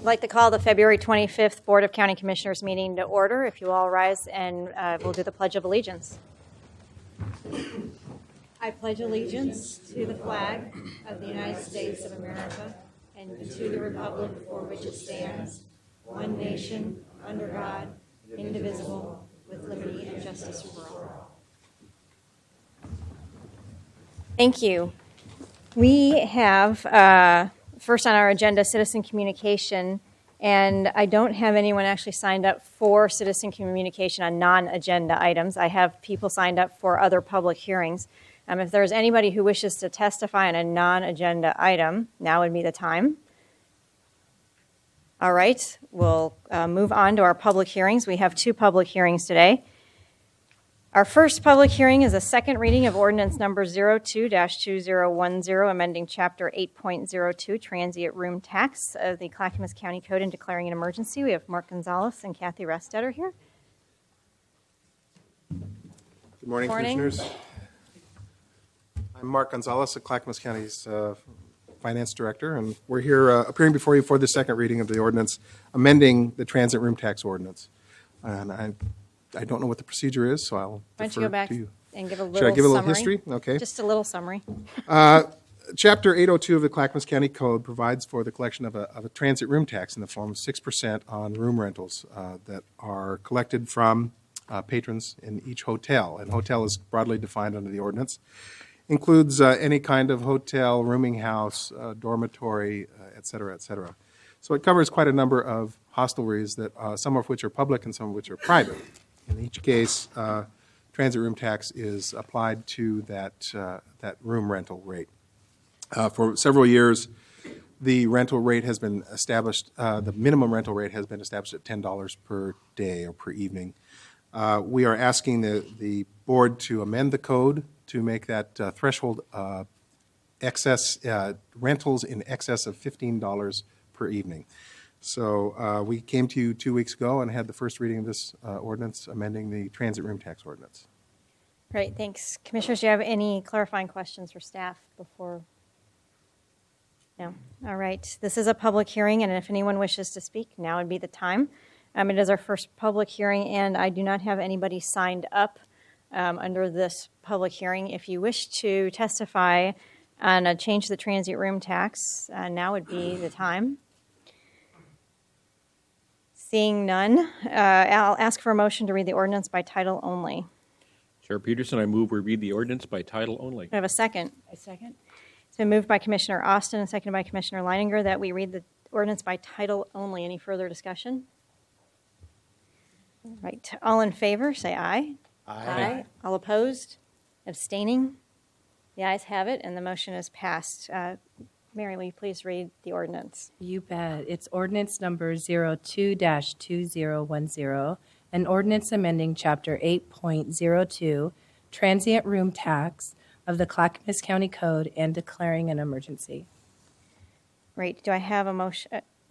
like to call the February 25th Board of County Commissioners meeting to order. If you all rise, and we'll do the Pledge of Allegiance. I pledge allegiance to the flag of the United States of America and to the republic for which it stands, one nation, under God, indivisible, with liberty and justice for all. Thank you. We have, first on our agenda, citizen communication, and I don't have anyone actually signed up for citizen communication on non-agenda items. I have people signed up for other public hearings. If there's anybody who wishes to testify on a non-agenda item, now would be the time. All right, we'll move on to our public hearings. We have 2 public hearings today. Our first public hearing is a second reading of ordinance number 02-2010, amending chapter 8.02, transient room tax of the Clackamas County Code and declaring an emergency. We have Mark Gonzalez and Kathy Restetter here. Good morning, Commissioners. I'm Mark Gonzalez, the Clackamas County's Finance Director, and we're here appearing before you for the second reading of the ordinance amending the transit room tax ordinance. And I don't know what the procedure is, so I'll Why don't you defer go back to you. and give a little Should I give a little summary? history? Okay. Just a little summary. Chapter 802 of the Clackamas County Code provides for the collection of a transit room tax in the form of 6% on room rentals that are collected from patrons in each hotel. And hotel is broadly defined under the ordinance. Includes any kind of hotel, rooming house, dormitory, et cetera, et cetera. So it covers quite a number of hostelries, that some of which are public and some of which are private. In each case, transit room tax is applied to that room rental rate. For several years, the rental rate has been established, the minimum rental rate has been established at $10 per day or per evening. We are asking the board to amend the code to make that threshold excess rentals in excess of $15 per evening. So we came to you 2 weeks ago and had the first reading of this ordinance amending the transit room tax ordinance. Great, thanks. Commissioners, do you have any clarifying questions for staff before? No? All right. This is a public hearing, and if anyone wishes to speak, now would be the time. It is our first public hearing, and I do not have anybody signed up under this public hearing. If you wish to testify on a change to the transient room tax, now would be the time. Seeing none, I'll ask for a motion to read the ordinance by title only. Chair Peterson, I move we read the ordinance by title only. I have a second. I second. It's been moved by Commissioner Austin and seconded by Commissioner Leininger that we read the ordinance by title only. Any further discussion? All right. All in favor, say aye. Aye. All opposed? Abstaining? The ayes have it, and the motion is passed. Mary, will you please read the ordinance? You bet. It's ordinance number 02-2010, an ordinance amending Chapter 8.02, transient room tax of the Clackamas County Code and declaring an emergency. Great. Do I have a motion?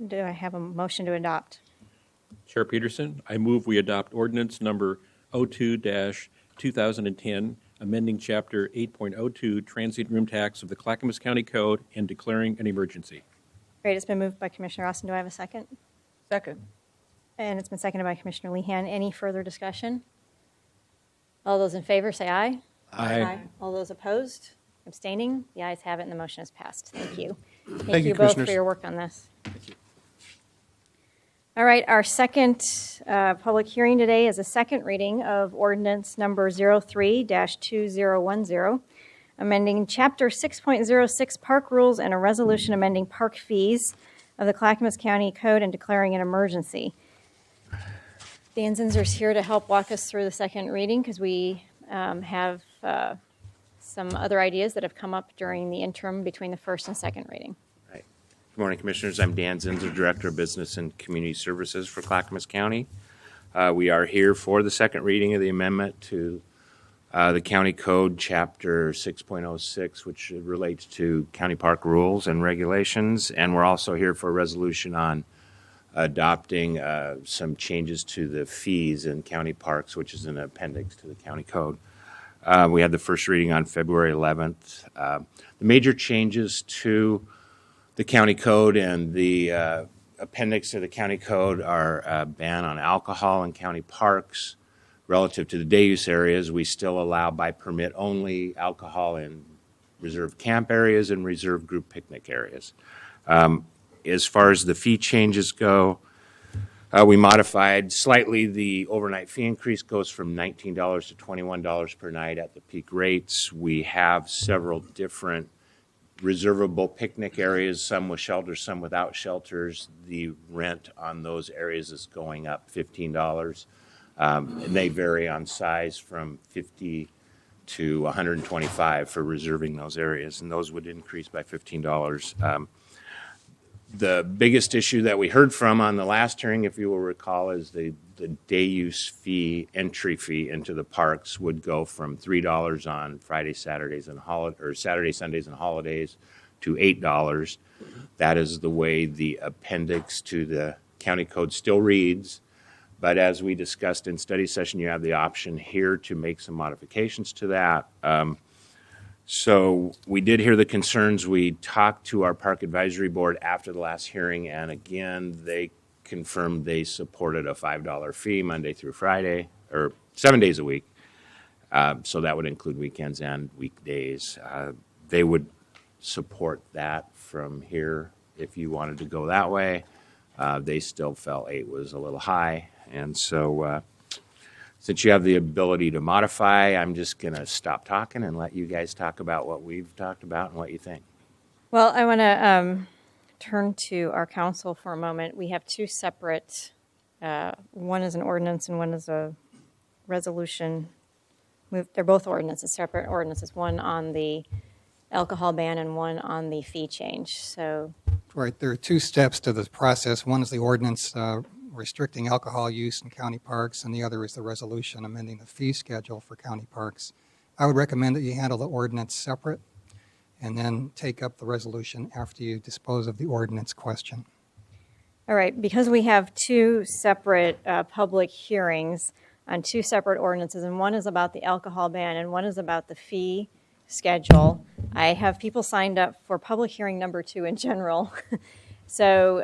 To adopt? Chair Peterson, I move we adopt ordinance number 02-2010, amending Chapter 8.02, transient room tax of the Clackamas County Code and declaring an emergency. Great. It's been moved by Commissioner Austin. Do I have a second? Second. And it's been seconded by Commissioner Lehan. Any further discussion? All those in favor, say aye. Aye. All those opposed? Abstaining? The ayes have it, and the motion is passed. Thank you. Thank you, both for Commissioners. your work on this. All right, our second public hearing today is a second reading of ordinance number 03-2010, amending Chapter 6.06 Park Rules and a resolution amending park fees of the Clackamas County Code and declaring an emergency. Dan Zinzer's here to help walk us through the second reading because we have some other ideas that have come up during the interim between the first and second reading. Good morning, Commissioners. I'm Dan Zinzer, Director of Business and Community Services for Clackamas County. We are here for the second reading of the amendment to the County Code, Chapter 6.06, which relates to county park rules and regulations. And we're also here for a resolution on adopting some changes to the fees in county parks, which is an appendix to the County Code. We had the first reading on February 11th. The major changes to the County Code and the appendix to the county code are a ban on alcohol in county parks. Relative to the day use areas, we still allow by permit only alcohol in reserved camp areas and reserved group picnic areas. As far as the fee changes go, we modified slightly. The overnight fee increase goes from $19 to $21 per night at the peak rates. We have several different reservable picnic areas, some with shelters, some without shelters. The rent on those areas is going up $15. And they vary on size from 50 to 125 for reserving those areas, and those would increase by $15. The biggest issue that we heard from on the last hearing, if you will recall, is the day use fee, entry fee into the parks would go from $3 on Friday, Saturdays, and Saturday, Sundays, and holidays to $8. That is the way the appendix to the county code still reads. But as we discussed in study session, you have the option here to make some modifications to that. So we did hear the concerns. We talked to our Park Advisory Board after the last hearing, and again, they confirmed they supported a $5 fee Monday through Friday, or 7 days a week. So that would include weekends and weekdays. They would support that from here if you wanted to go that way. They still felt 8 was a little high. And so since you have the ability to modify, I'm just going to stop talking and let you guys talk about what we've talked about and what you think. Well, I want to turn to our council for a moment. We have two separate, one is an ordinance and one is a resolution. They're both ordinances, separate ordinances, one on the alcohol ban and one on the fee change. So, Right, there are 2 steps to this process. One is the ordinance restricting alcohol use in county parks, and the other is the resolution amending the fee schedule for county parks. I would recommend that you handle the ordinance separate and then take up the resolution after you dispose of the ordinance question. all right, because we have two separate public hearings on two separate ordinances, and one is about the alcohol ban and one is about the fee schedule, I have people signed up for public hearing number 2 in general. So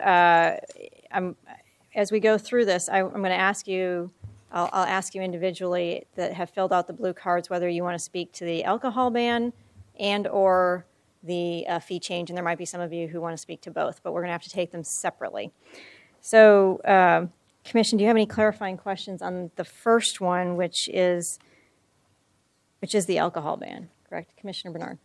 as we go through this, I'm going to ask you, I'll ask you individually that have filled out the blue cards whether you want to speak to the alcohol ban and or the fee change, and there might be some of you who want to speak to both, but we're going to have to take them separately. So, Commission, do you have any clarifying questions on the first one, which is the alcohol ban, correct? Commissioner Bernard.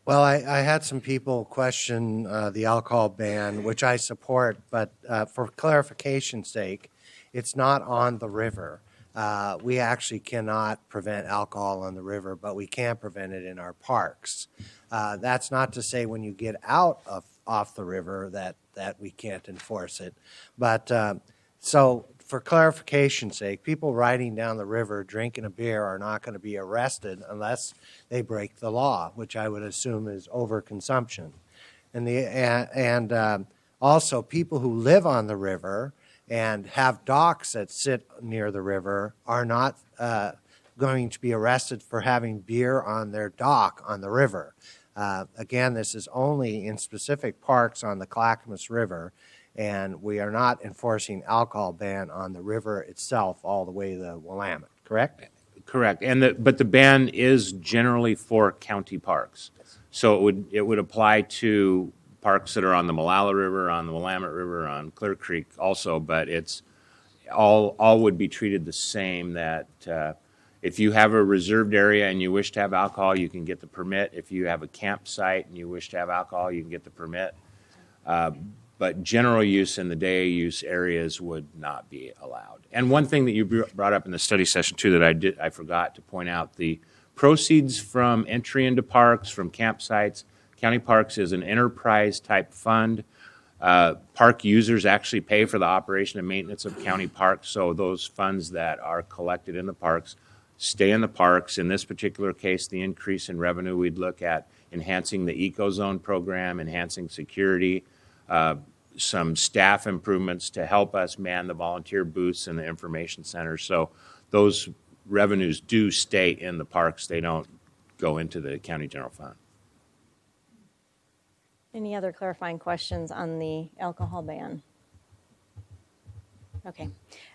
Well, I had some people question the alcohol ban, which I support, but for clarification's sake, it's not on the river. We actually cannot prevent alcohol on the river, but we can prevent it in our parks. That's not to say when you get out off the river that we can't enforce it. But so for clarification's sake, people riding down the river drinking a beer are not going to be arrested unless they break the law, which I would assume is overconsumption. And also people who live on the river and have docks that sit near the river are not going to be arrested for having beer on their dock on the river. Again, this is only in specific parks on the Clackamas River, and we are not enforcing alcohol ban on the river itself all the way to the Willamette, correct? Correct. But the ban is generally for county parks. So it would apply to parks that are on the Molalla River, on the Willamette River, on Clear Creek also, but it's all would be treated the same, that if you have a reserved area and you wish to have alcohol, you can get the permit. If you have a campsite and you wish to have alcohol, you can get the permit. But general use in the day use areas would not be allowed. And one thing that you brought up in the study session too that I forgot to point out, the proceeds from entry into parks, from campsites, county parks is an enterprise type fund. Park users actually pay for the operation and maintenance of county parks, so those funds that are collected in the parks stay in the parks. In this particular case, the increase in revenue, we'd look at enhancing the EcoZone program, enhancing security, some staff improvements to help us man the volunteer booths and the information center. So those revenues do stay in the parks. They don't go into the county general fund. Any other clarifying questions on the alcohol ban? Okay.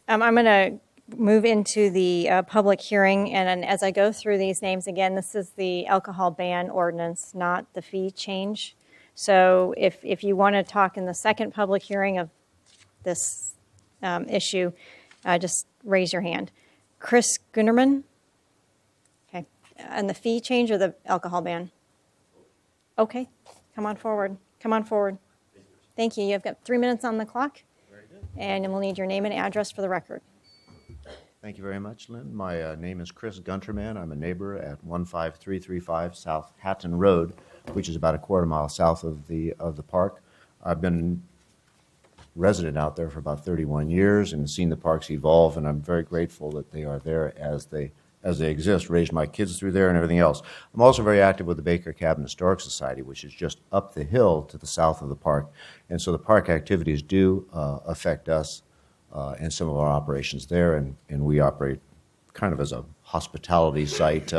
I'm going to move into the public hearing, and then as I go through these names again, this is the alcohol ban ordinance, not the fee change. So if you want to talk in the second public hearing of this issue, just raise your hand. Chris Gunderman? Okay. And the fee change or the alcohol ban? Okay. Come on forward. Come on forward. Thank you. You've got 3 minutes on the clock. And we'll need your name and address for the record. Thank you very much, Lynn. My name is Chris Gunterman. I'm a neighbor at 15335 South Hatton Road, which is about a quarter mile south of the park. I've been resident out there for about 31 years and seen the parks evolve, and I'm very grateful that they are there as they exist. Raised my kids through there and everything else. I'm also very active with the Baker Cabin Historic Society, which is just up the hill to the south of the park. And so the park activities do affect us and some of our operations there, and we operate kind of as a hospitality site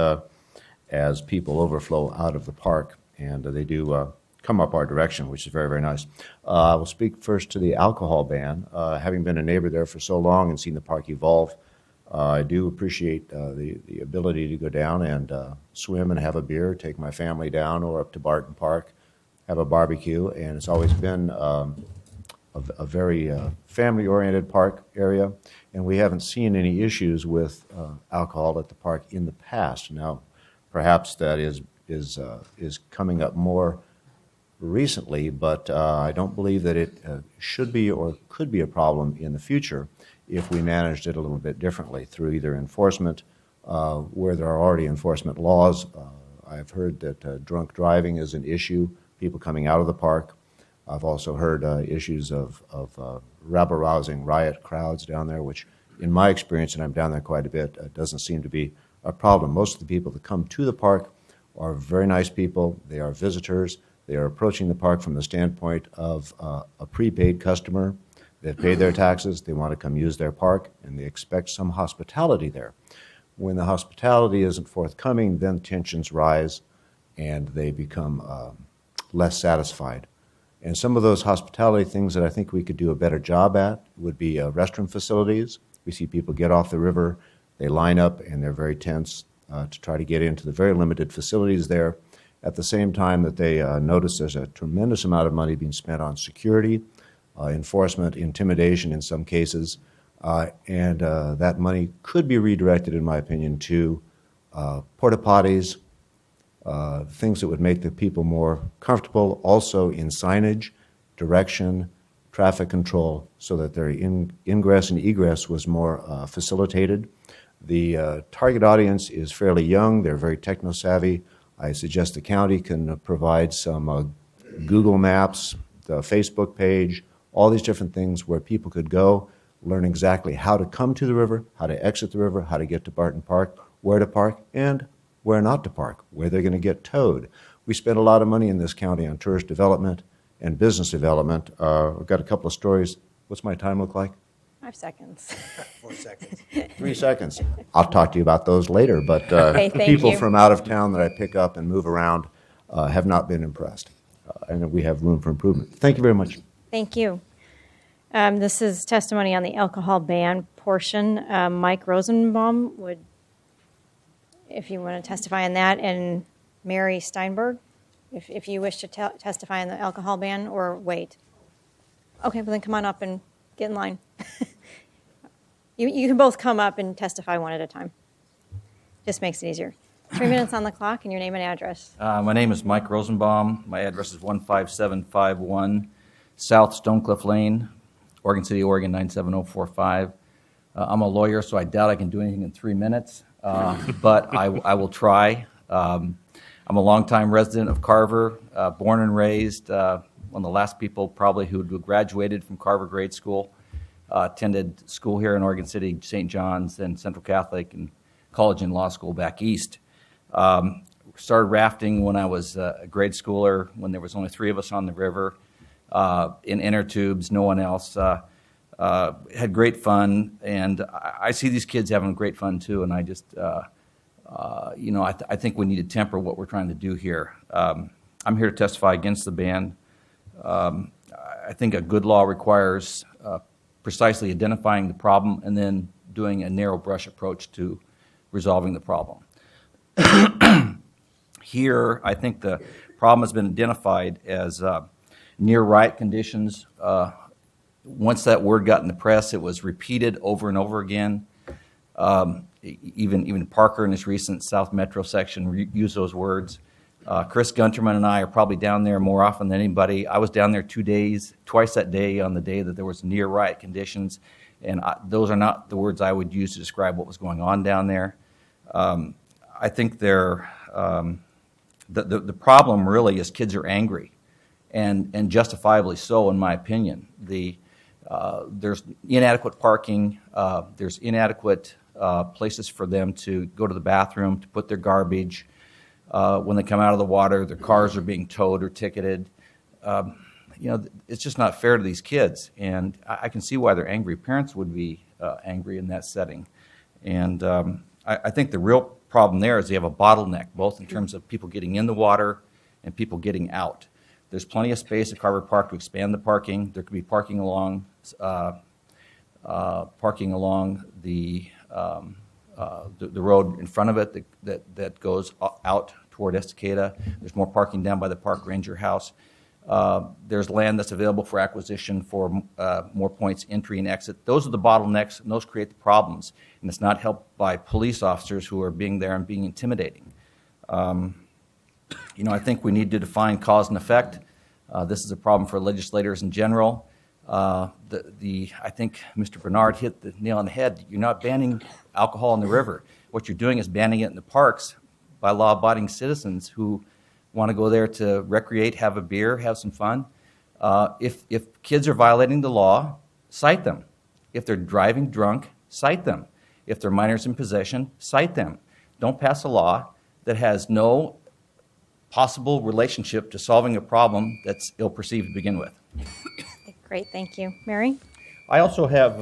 as people overflow out of the park, and they do come up our direction, which is very, very nice. I will speak first to the alcohol ban. Having been a neighbor there for so long and seen the park evolve, I do appreciate the ability to go down and swim and have a beer, take my family down or up to Barton Park, have a barbecue, and it's always been a very family-oriented park area, and we haven't seen any issues with alcohol at the park in the past. Now, perhaps that is coming up more recently, but I don't believe that it should be or could be a problem in the future if we managed it a little bit differently through either enforcement, where there are already enforcement laws. I've heard that drunk driving is an issue, people coming out of the park. I've also heard issues of rabble-rousing riot crowds down there, which in my experience, and I'm down there quite a bit, doesn't seem to be a problem. Most of the people that come to the park are very nice people. They are visitors. They are approaching the park from the standpoint of a prepaid customer. They've paid their taxes. They want to come use their park, and they expect some hospitality there. When the hospitality isn't forthcoming, then tensions rise, and they become less satisfied. And some of those hospitality things that I think we could do a better job at would be restroom facilities. We see people get off the river, they line up, and they're very tense to try to get into the very limited facilities there. At the same time that they notice there's a tremendous amount of money being spent on security, enforcement, intimidation in some cases, and that money could be redirected, in my opinion, to porta potties, things that would make the people more comfortable, also in signage, direction, traffic control, so that their ingress and egress was more facilitated. The target audience is fairly young. They're very techno-savvy. I suggest the county can provide some Google Maps, the Facebook page, all these different things where people could go, learn exactly how to come to the river, how to exit the river, how to get to Barton Park, where to park, and where not to park, where they're going to get towed. We spend a lot of money in this county on tourist development and business development. I've got a couple of stories. What's my time look like? 5 seconds. 4 seconds. 3 seconds. I'll talk to you about those later, but Okay, thank people you. from out of town that I pick up and move around have not been impressed, and we have room for improvement. Thank you very much. Thank you. This is testimony on the alcohol ban portion. Mike Rosenbaum would, if you want to testify on that, and Mary Steinberg, if you wish to testify on the alcohol ban, or wait. Okay, well then come on up and get in line. You can both come up and testify one at a time. Just makes it easier. 3 minutes on the clock and your name and address. My name is Mike Rosenbaum. My address is 15751 South Stonecliff Lane, Oregon City, Oregon 97045. I'm a lawyer, so I doubt I can do anything in 3 minutes, but I will try. I'm a longtime resident of Carver, born and raised, one of the last people probably who graduated from Carver grade school. Attended school here in Oregon City, St. John's, and Central Catholic, and college and law school back east. Started rafting when I was a grade schooler, when there was only 3 of us on the river, in inner tubes, no one else. Had great fun, and I see these kids having great fun too, and I just, I think we need to temper what we're trying to do here. I'm here to testify against the ban. I think a good law requires precisely identifying the problem and then doing a narrow brush approach to resolving the problem. Here, I think the problem has been identified as near riot conditions. Once that word got in the press, it was repeated over and over again. Even Parker in his recent South Metro section used those words. Chris Gunterman and I are probably down there more often than anybody. I was down there twice that day on the day that there was near riot conditions, and those are not the words I would use to describe what was going on down there. I think the problem really is kids are angry, and justifiably so, in my opinion. There's inadequate parking. There's inadequate places for them to go to the bathroom, to put their garbage. When they come out of the water, their cars are being towed or ticketed. It's just not fair to these kids, and I can see why they're angry. Parents would be angry in that setting. And I think the real problem there is they have a bottleneck, both in terms of people getting in the water and people getting out. There's plenty of space at Carver Park to expand the parking. There could be parking along the road in front of it that goes out toward Estacada. There's more parking down by the park ranger house. There's land that's available for acquisition for more points entry and exit. Those are the bottlenecks, and those create the problems. And it's not helped by police officers who are being there and being intimidating. I think we need to define cause and effect. This is a problem for legislators in general. I think Mr. Bernard hit the nail on the head. You're not banning alcohol in the river. What you're doing is banning it in the parks by law-abiding citizens who want to go there to recreate, have a beer, have some fun. If kids are violating the law, cite them. If they're driving drunk, cite them. If they're minors in possession, cite them. Don't pass a law that has no possible relationship to solving a problem that's ill-perceived to begin with. Great, thank you. Mary? I also have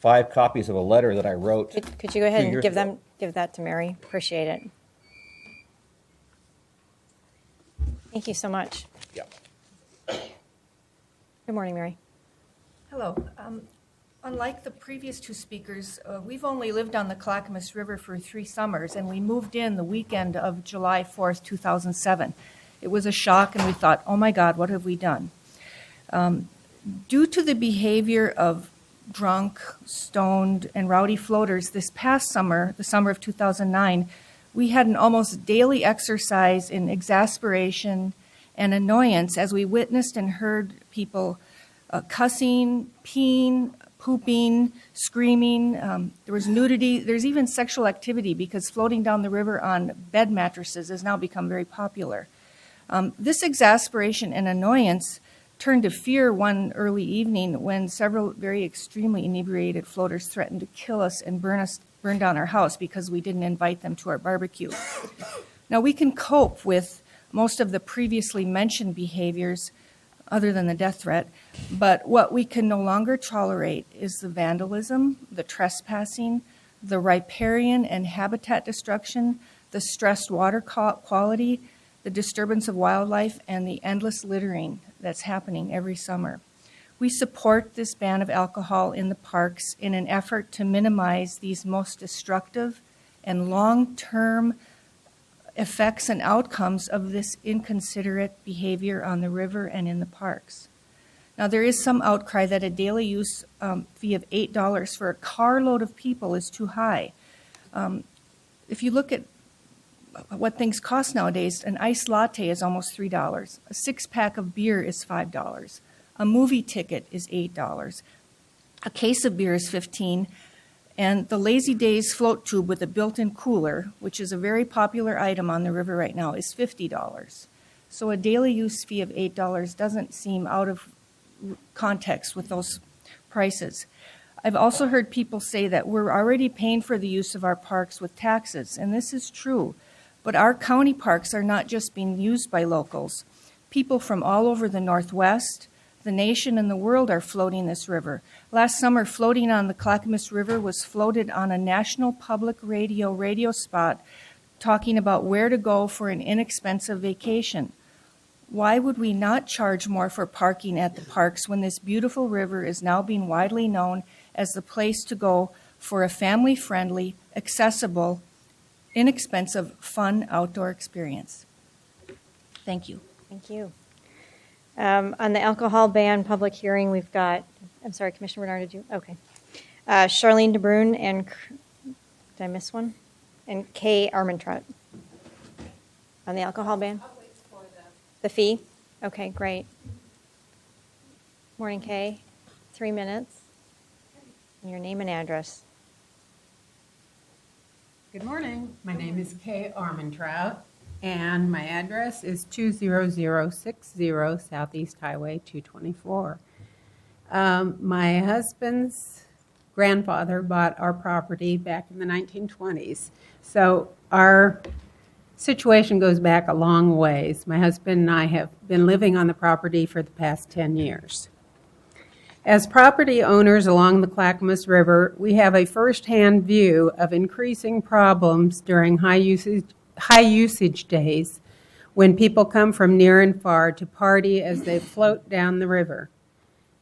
5 copies of a letter that I wrote. Could you go ahead 2 and years give that to Mary? Appreciate it. Thank you so much. Yeah. Good morning, Mary. Hello. Unlike the previous 2 speakers, we've only lived on the Clackamas River for 3 summers, and we moved in the weekend of July 4th, 2007. It was a shock, and we thought, oh my God, what have we done? Due to the behavior of drunk, stoned, and rowdy floaters this past summer, the summer of 2009, we had an almost daily exercise in exasperation and annoyance as we witnessed and heard people cussing, peeing, pooping, screaming. There was nudity. There's even sexual activity because floating down the river on bed mattresses has now become very popular. This exasperation and annoyance turned to fear one early evening when several very extremely inebriated floaters threatened to kill us and burn down our house because we didn't invite them to our barbecue. Now, we can cope with most of the previously mentioned behaviors other than the death threat, but what we can no longer tolerate is the vandalism, the trespassing, the riparian and habitat destruction, the stressed water quality, the disturbance of wildlife, and the endless littering that's happening every summer. We support this ban of alcohol in the parks in an effort to minimize these most destructive and long-term effects and outcomes of this inconsiderate behavior on the river and in the parks. Now, there is some outcry that a daily use fee of $8 for a carload of people is too high. If you look at what things cost nowadays, an iced latte is almost $3. A 6-pack of beer is $5. A movie ticket is $8. A case of beer is $15. And the Lazy Days float tube with a built-in cooler, which is a very popular item on the river right now, is $50. So a daily use fee of $8 doesn't seem out of context with those prices. I've also heard people say that we're already paying for the use of our parks with taxes, and this is true. But our county parks are not just being used by locals. People from all over the Northwest, the nation, and the world are floating this river. Last summer, Floating on the Clackamas River was floated on a national public radio spot talking about where to go for an inexpensive vacation. Why would we not charge more for parking at the parks when this beautiful river is now being widely known as the place to go for a family-friendly, accessible, inexpensive, fun outdoor experience? Thank you. Thank you. On the alcohol ban public hearing, we've got, I'm sorry, Commissioner Bernard, did you? Okay. Charlene DeBrune and, did I miss one? And Kay Armentrout. On the alcohol ban? I'll wait for the fee? Okay, great. Morning, Kay. 3 minutes. And your name and address. Good morning. My name is Kay Armentrout, and my address is 20060 Southeast Highway 224. My husband's grandfather bought our property back in the 1920s, so our situation goes back a long ways. My husband and I have been living on the property for the past 10 years. As property owners along the Clackamas River, we have a firsthand view of increasing problems during high usage days when people come from near and far to party as they float down the river.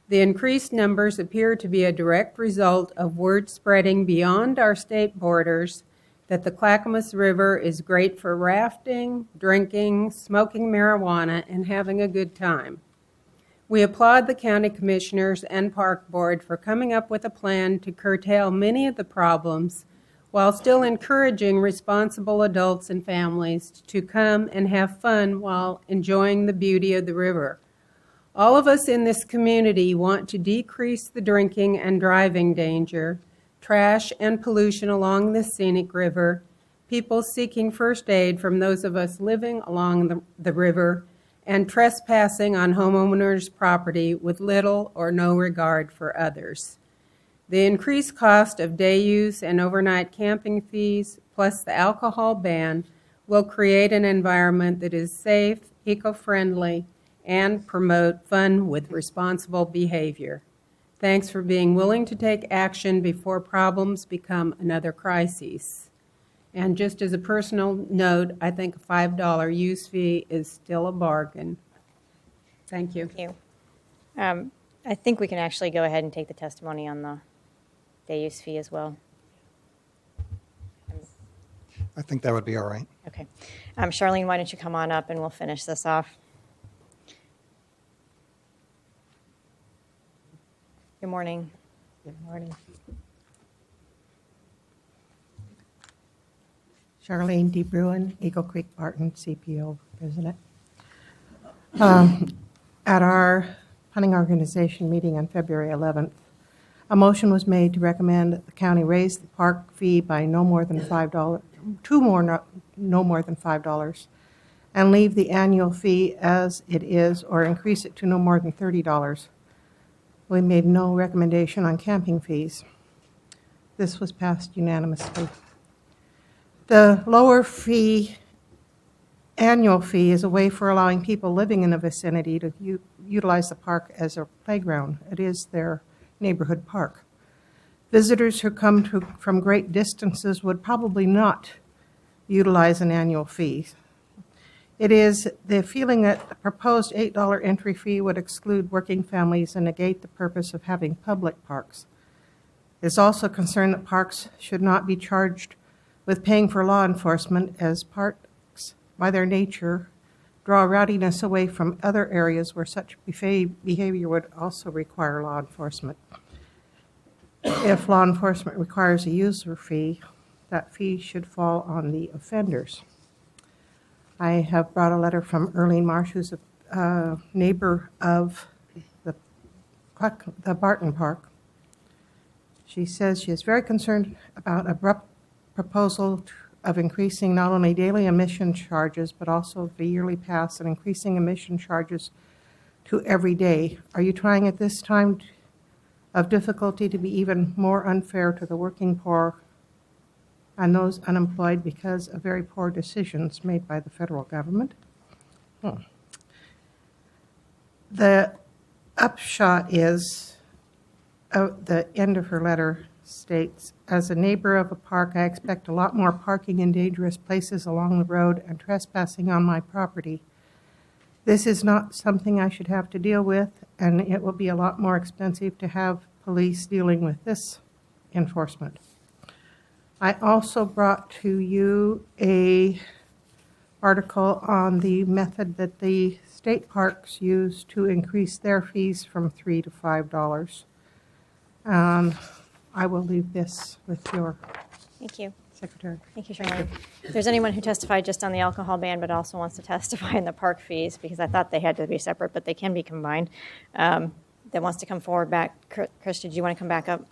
The increased numbers appear to be a direct result of word spreading beyond our state borders that the Clackamas River is great for rafting, drinking, smoking marijuana, and having a good time. We applaud the county commissioners and park board for coming up with a plan to curtail many of the problems while still encouraging responsible adults and families to come and have fun while enjoying the beauty of the river. All of us in this community want to decrease the drinking and driving danger, trash and pollution along this scenic river, people seeking first aid from those of us living along the river, and trespassing on homeowners' property with little or no regard for others. The increased cost of day use and overnight camping fees, plus the alcohol ban, will create an environment that is safe, eco-friendly, and promote fun with responsible behavior. Thanks for being willing to take action before problems become another crisis. And just as a personal note, I think a $5 use fee is still a bargain. Thank you. Thank you. I think we can actually go ahead and take the testimony on the day use fee as well. I think that would be all right. Okay. Charlene, why don't you come on up and we'll finish this off. Good morning. Good morning. Charlene D. Bruin, Eagle Creek Barton, CPO President. At our planning organization meeting on February 11th, a motion was made to recommend that the county raise the park fee by no more than $5, no more than $5, and leave the annual fee as it is or increase it to no more than $30. We made no recommendation on camping fees. This was passed unanimously. The lower fee, annual fee, is a way for allowing people living in the vicinity to utilize the park as a playground. It is their neighborhood park. Visitors who come from great distances would probably not utilize an annual fee. It is the feeling that the proposed $8 entry fee would exclude working families and negate the purpose of having public parks. There's also concern that parks should not be charged with paying for law enforcement, as parks, by their nature, draw rowdiness away from other areas where such behavior would also require law enforcement. If law enforcement requires a user fee, that fee should fall on the offenders. I have brought a letter from Erlene Marsh, who's a neighbor of the Barton Park. She says she is very concerned about abrupt proposal of increasing not only daily emission charges, but also the yearly pass and increasing emission charges to every day. Are you trying at this time of difficulty to be even more unfair to the working poor and those unemployed because of very poor decisions made by the federal government? The upshot is, the end of her letter states, as a neighbor of a park, I expect a lot more parking in dangerous places along the road and trespassing on my property. This is not something I should have to deal with, and it will be a lot more expensive to have police dealing with this enforcement. I also brought to you a article on the method that the state parks use to increase their fees from $3 to $5. I will leave this with your Thank you. secretary. Thank you, Charlene. If there's anyone who testified just on the alcohol ban but also wants to testify in the park fees, because I thought they had to be separate, but they can be combined, that wants to come forward back. Chris, did you want to come back up?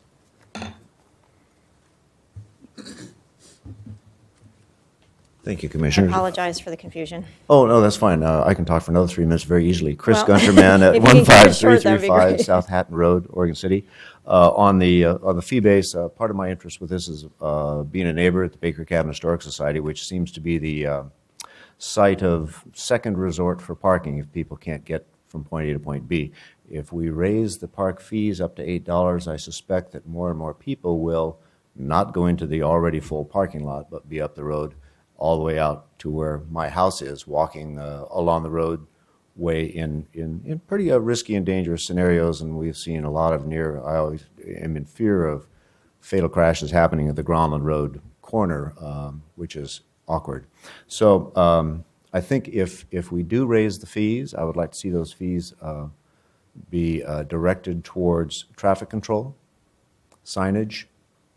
Thank you, I Commissioners. apologize for the confusion. Oh, no, that's fine. I can talk for another 3 minutes very easily. Chris Well, Gunterman at if you can keep it short, that'd be 15335 great. South Hatton Road, Oregon City. On the fee base, part of my interest with this is being a neighbor at the Baker Cabin Historic Society, which seems to be the site of second resort for parking if people can't get from point A to point B. If we raise the park fees up to $8, I suspect that more and more people will not go into the already full parking lot, but be up the road all the way out to where my house is, walking along the roadway in pretty risky and dangerous scenarios, and we've seen a lot of I always am in fear of fatal crashes happening at the Gronland Road corner, which is awkward. So I think if we do raise the fees, I would like to see those fees be directed towards traffic control, signage,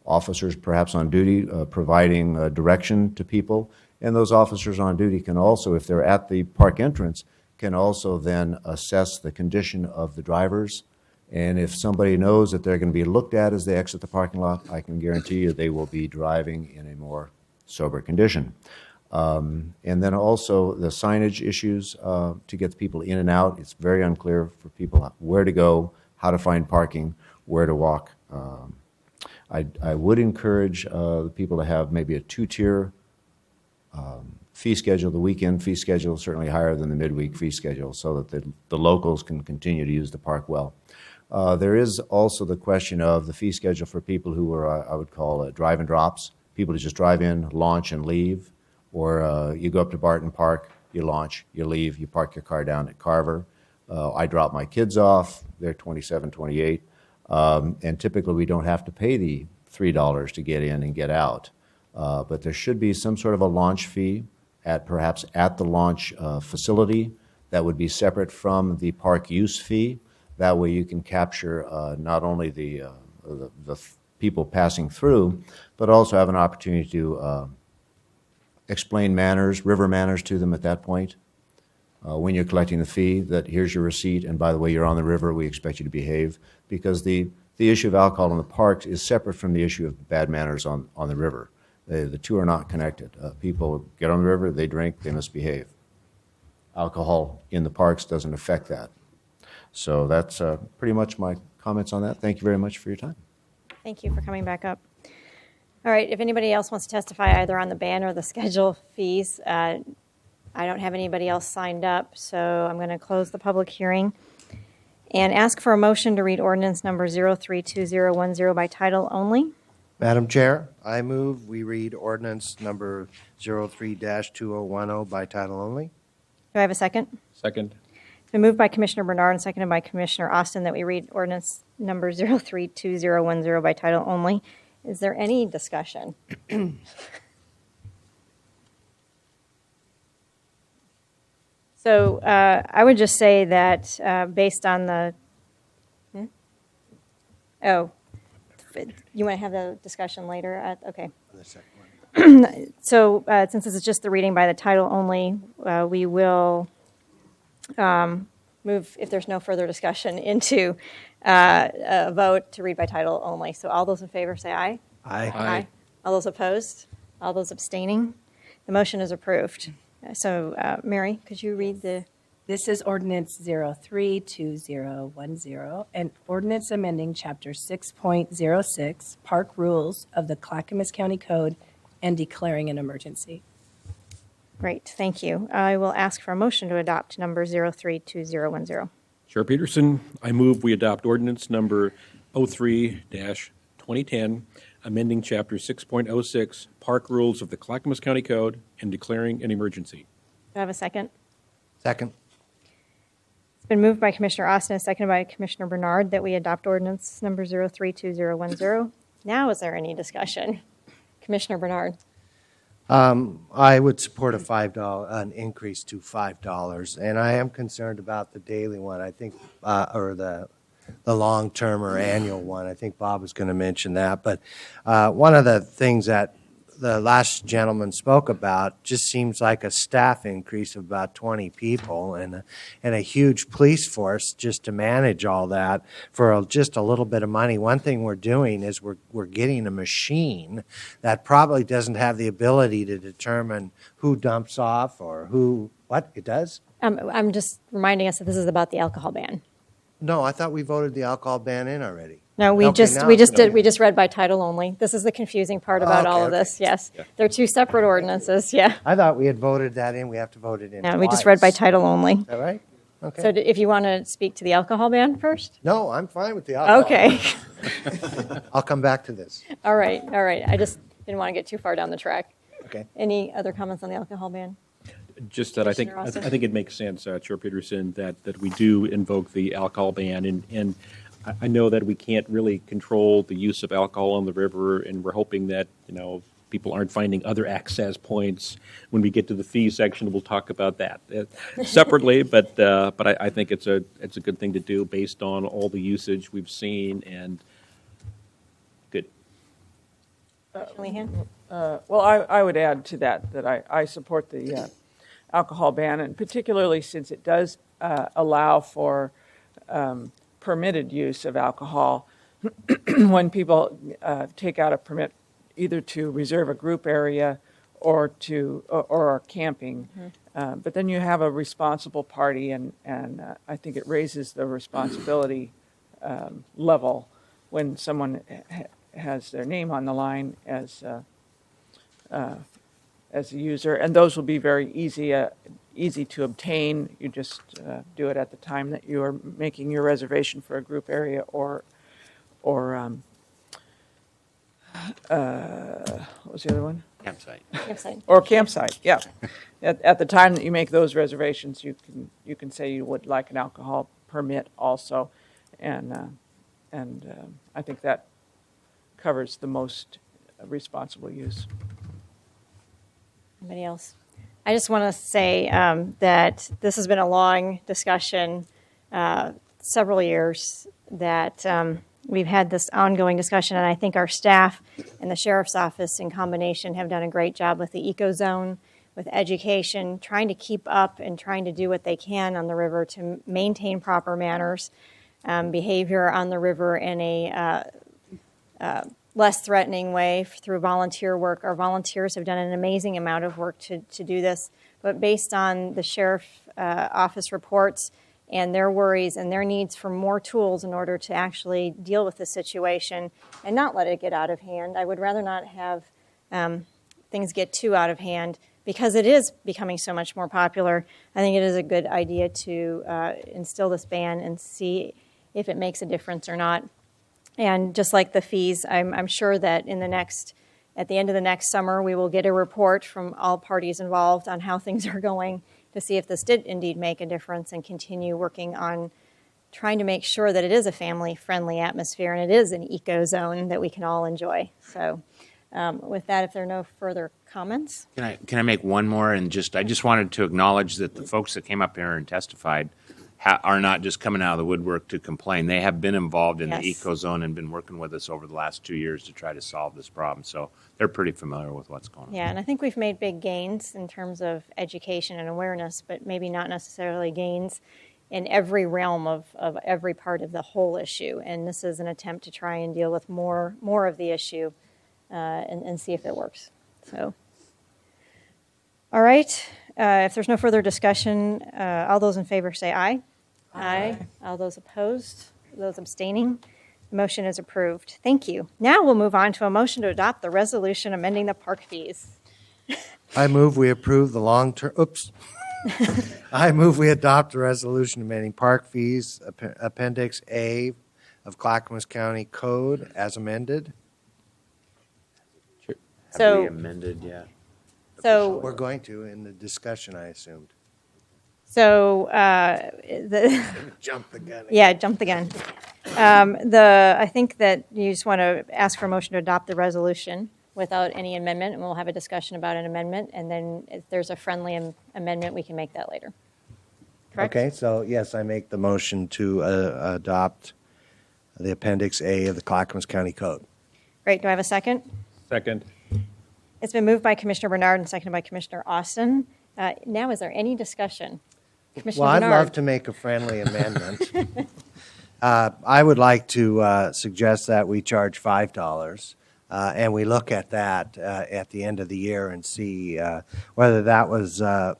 officers perhaps on duty providing direction to people, and those officers on duty can also, if they're at the park entrance, can also then assess the condition of the drivers. And if somebody knows that they're going to be looked at as they exit the parking lot, I can guarantee you they will be driving in a more sober condition. And then also the signage issues to get the people in and out. It's very unclear for people where to go, how to find parking, where to walk. I would encourage the people to have maybe a 2-tier fee schedule. The weekend fee schedule is certainly higher than the midweek fee schedule so that the locals can continue to use the park well. There is also the question of the fee schedule for people who are, I would call drive and drops, people who just drive in, launch, and leave. Or you go up to Barton Park, you launch, you leave, you park your car down at Carver. I drop my kids off, they're 27, 28. And typically we don't have to pay the $3 to get in and get out. But there should be some sort of a launch fee perhaps at the launch facility that would be separate from the park use fee. That way you can capture not only the people passing through, but also have an opportunity to explain manners, river manners to them at that point. When you're collecting the fee, that here's your receipt, and by the way, you're on the river, we expect you to behave. Because the issue of alcohol in the parks is separate from the issue of bad manners on the river. The two are not connected. People get on the river, they drink, they must behave. Alcohol in the parks doesn't affect that. So that's pretty much my comments on that. Thank you very much for your time. Thank you for coming back up. All right, if anybody else wants to testify either on the ban or the schedule fees, I don't have anybody else signed up, so I'm going to close the public hearing and ask for a motion to read ordinance number 032010 by title only. Madam Chair, I move we read ordinance number 03-2010 by title only. Do I have a second? Second. It's been moved by Commissioner Bernard and seconded by Commissioner Austin that we read ordinance number 032010 by title only. Is there any discussion? So I would just say that based on the, you want to have the discussion later? Okay. So since this is just the reading by the title only, we will move, if there's no further discussion, into a vote to read by title only. So all those in favor say aye. Aye. All those opposed? All those abstaining? The motion is approved. So, Mary, could you read the... This is ordinance 032010, an ordinance amending Chapter 6.06, Park Rules of the Clackamas County Code and declaring an emergency. Great, thank you. I will ask for a motion to adopt number 032010. Chair Peterson, I move we adopt ordinance number 03-2010, amending Chapter 6.06, Park Rules of the Clackamas County Code and declaring an emergency. Do I have a second? Second. been moved by Commissioner Austin and seconded by Commissioner Bernard that we adopt ordinance number 032010. Now, is there any discussion? Commissioner Bernard. I would support a an increase to $5, and I am concerned about the daily one. I think, or the long-term or annual one. I think Bob was going to mention that. But one of the things that the last gentleman spoke about just seems like a staff increase of about 20 people and a huge police force just to manage all that for just a little bit of money. One thing we're doing is we're getting a machine that probably doesn't have the ability to determine who dumps off or what it does. I'm just reminding us that this is about the alcohol ban. No, I thought we voted the alcohol ban in already. No, we Okay, just now we it's just did okay. we just read by title only. This is the confusing part about all of this. Yes, they're two separate ordinances. Yeah. I thought we had voted that in. We have to vote it in No, we just read by twice. title only. Is that right? Okay. So if you want to speak to the alcohol ban first. No, I'm fine with the alcohol. Okay. I'll come back to this. All right. All right. I just didn't want to get too far down the track. Okay. Any other comments on the alcohol ban? Just that I think Commissioner Austin? it makes sense, Chair Peterson, that we do invoke the alcohol ban, and I know that we can't really control the use of alcohol on the river, and we're hoping that people aren't finding other access points. When we get to the fee section, we'll talk about that separately. But I think it's a good thing to do based on all the usage we've seen, and good. Lehan? Well, I would add to that I support the alcohol ban, and particularly since it does allow for permitted use of alcohol when people take out a permit either to reserve a group area or are camping. But then you have a responsible party, and I think it raises the responsibility level when someone has their name on the line as a user, and those will be very easy to obtain. You just do it at the time that you are making your reservation for a group area or what was the other one? Campsite. Campsite. Or campsite, yeah. At the time that you make those reservations, you can say you would like an alcohol permit also, and I think that covers the most responsible use. Anybody else? I just want to say that this has been a long discussion, several years, that we've had this ongoing discussion, and I think our staff and the Sheriff's Office in combination have done a great job with the eco-zone, with education, trying to keep up and trying to do what they can on the river to maintain proper manners, behavior on the river in a less threatening way through volunteer work. Our volunteers have done an amazing amount of work to do this, but based on the Sheriff's Office reports and their worries and their needs for more tools in order to actually deal with the situation and not let it get out of hand. I would rather not have things get too out of hand because it is becoming so much more popular. I think it is a good idea to instill this ban and see if it makes a difference or not. And just like the fees, I'm sure that at the end of the next summer, we will get a report from all parties involved on how things are going to see if this did indeed make a difference and continue working on trying to make sure that it is a family-friendly atmosphere and it is an eco-zone that we can all enjoy. So with that, if there are no further comments. Can I make one more? And I just wanted to acknowledge that the folks that came up here and testified are not just coming out of the woodwork to complain. They have been involved in the eco-zone and been working with us over the last 2 years to try to solve this problem. So they're pretty familiar with what's going on. Yeah, and I think we've made big gains in terms of education and awareness, but maybe not necessarily gains in every realm of every part of the whole issue. And this is an attempt to try and deal with more of the issue and see if it works. So, all right. If there's no further discussion, all those in favor say aye. Aye. All those opposed, those abstaining, the motion is approved. Thank you. Now we'll move on to a motion to adopt the resolution amending the park fees. I move we approve the long-term, I move we adopt the resolution amending park fees, Appendix A of Clackamas County Code as amended. Have we amended yet? So We're going to in the discussion, I assumed. So Jump the gun. yeah, jump the gun. I think that you just want to ask for a motion to adopt the resolution without any amendment, and we'll have a discussion about an amendment, and then if there's a friendly amendment, we can make that later. Correct? Okay, so yes, I make the motion to adopt the Appendix A of the Clackamas County Code. Great. Do I have a second? Second. It's been moved by Commissioner Bernard and seconded by Commissioner Austin. Now, is there any discussion? Commissioner Well, I'd Bernard. love to make a friendly amendment. I would like to suggest that we charge $5, and we look at that at the end of the year and see whether that was the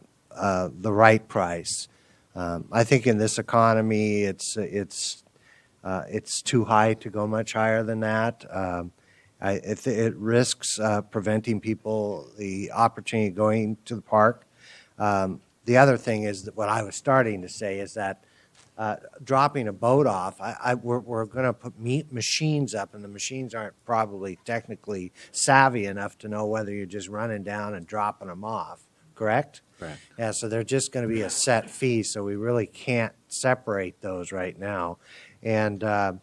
right price. I think in this economy, it's too high to go much higher than that. It risks preventing people the opportunity of going to the park. The other thing is that what I was starting to say is that dropping a boat off, we're going to put machines up, and the machines aren't probably technically savvy enough to know whether you're just running down and dropping them off, correct? Correct. Yeah, so they're just going to be a set fee, so we really can't separate those right now. And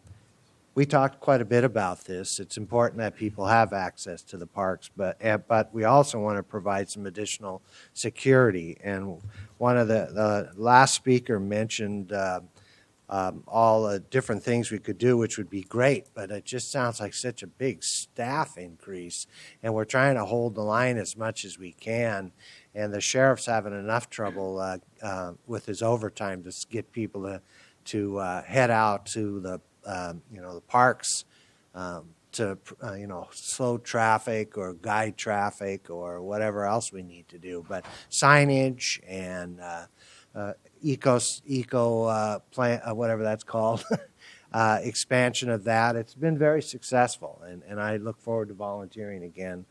we talked quite a bit about this. It's important that people have access to the parks, but we also want to provide some additional security. And one of the last speaker mentioned all the different things we could do, which would be great, but it just sounds like such a big staff increase. And we're trying to hold the line as much as we can. And the sheriff's having enough trouble with his overtime to get people to head out to the the parks to slow traffic or guide traffic or whatever else we need to do. But signage and eco plant, whatever that's called, expansion of that, it's been very successful, and I look forward to volunteering again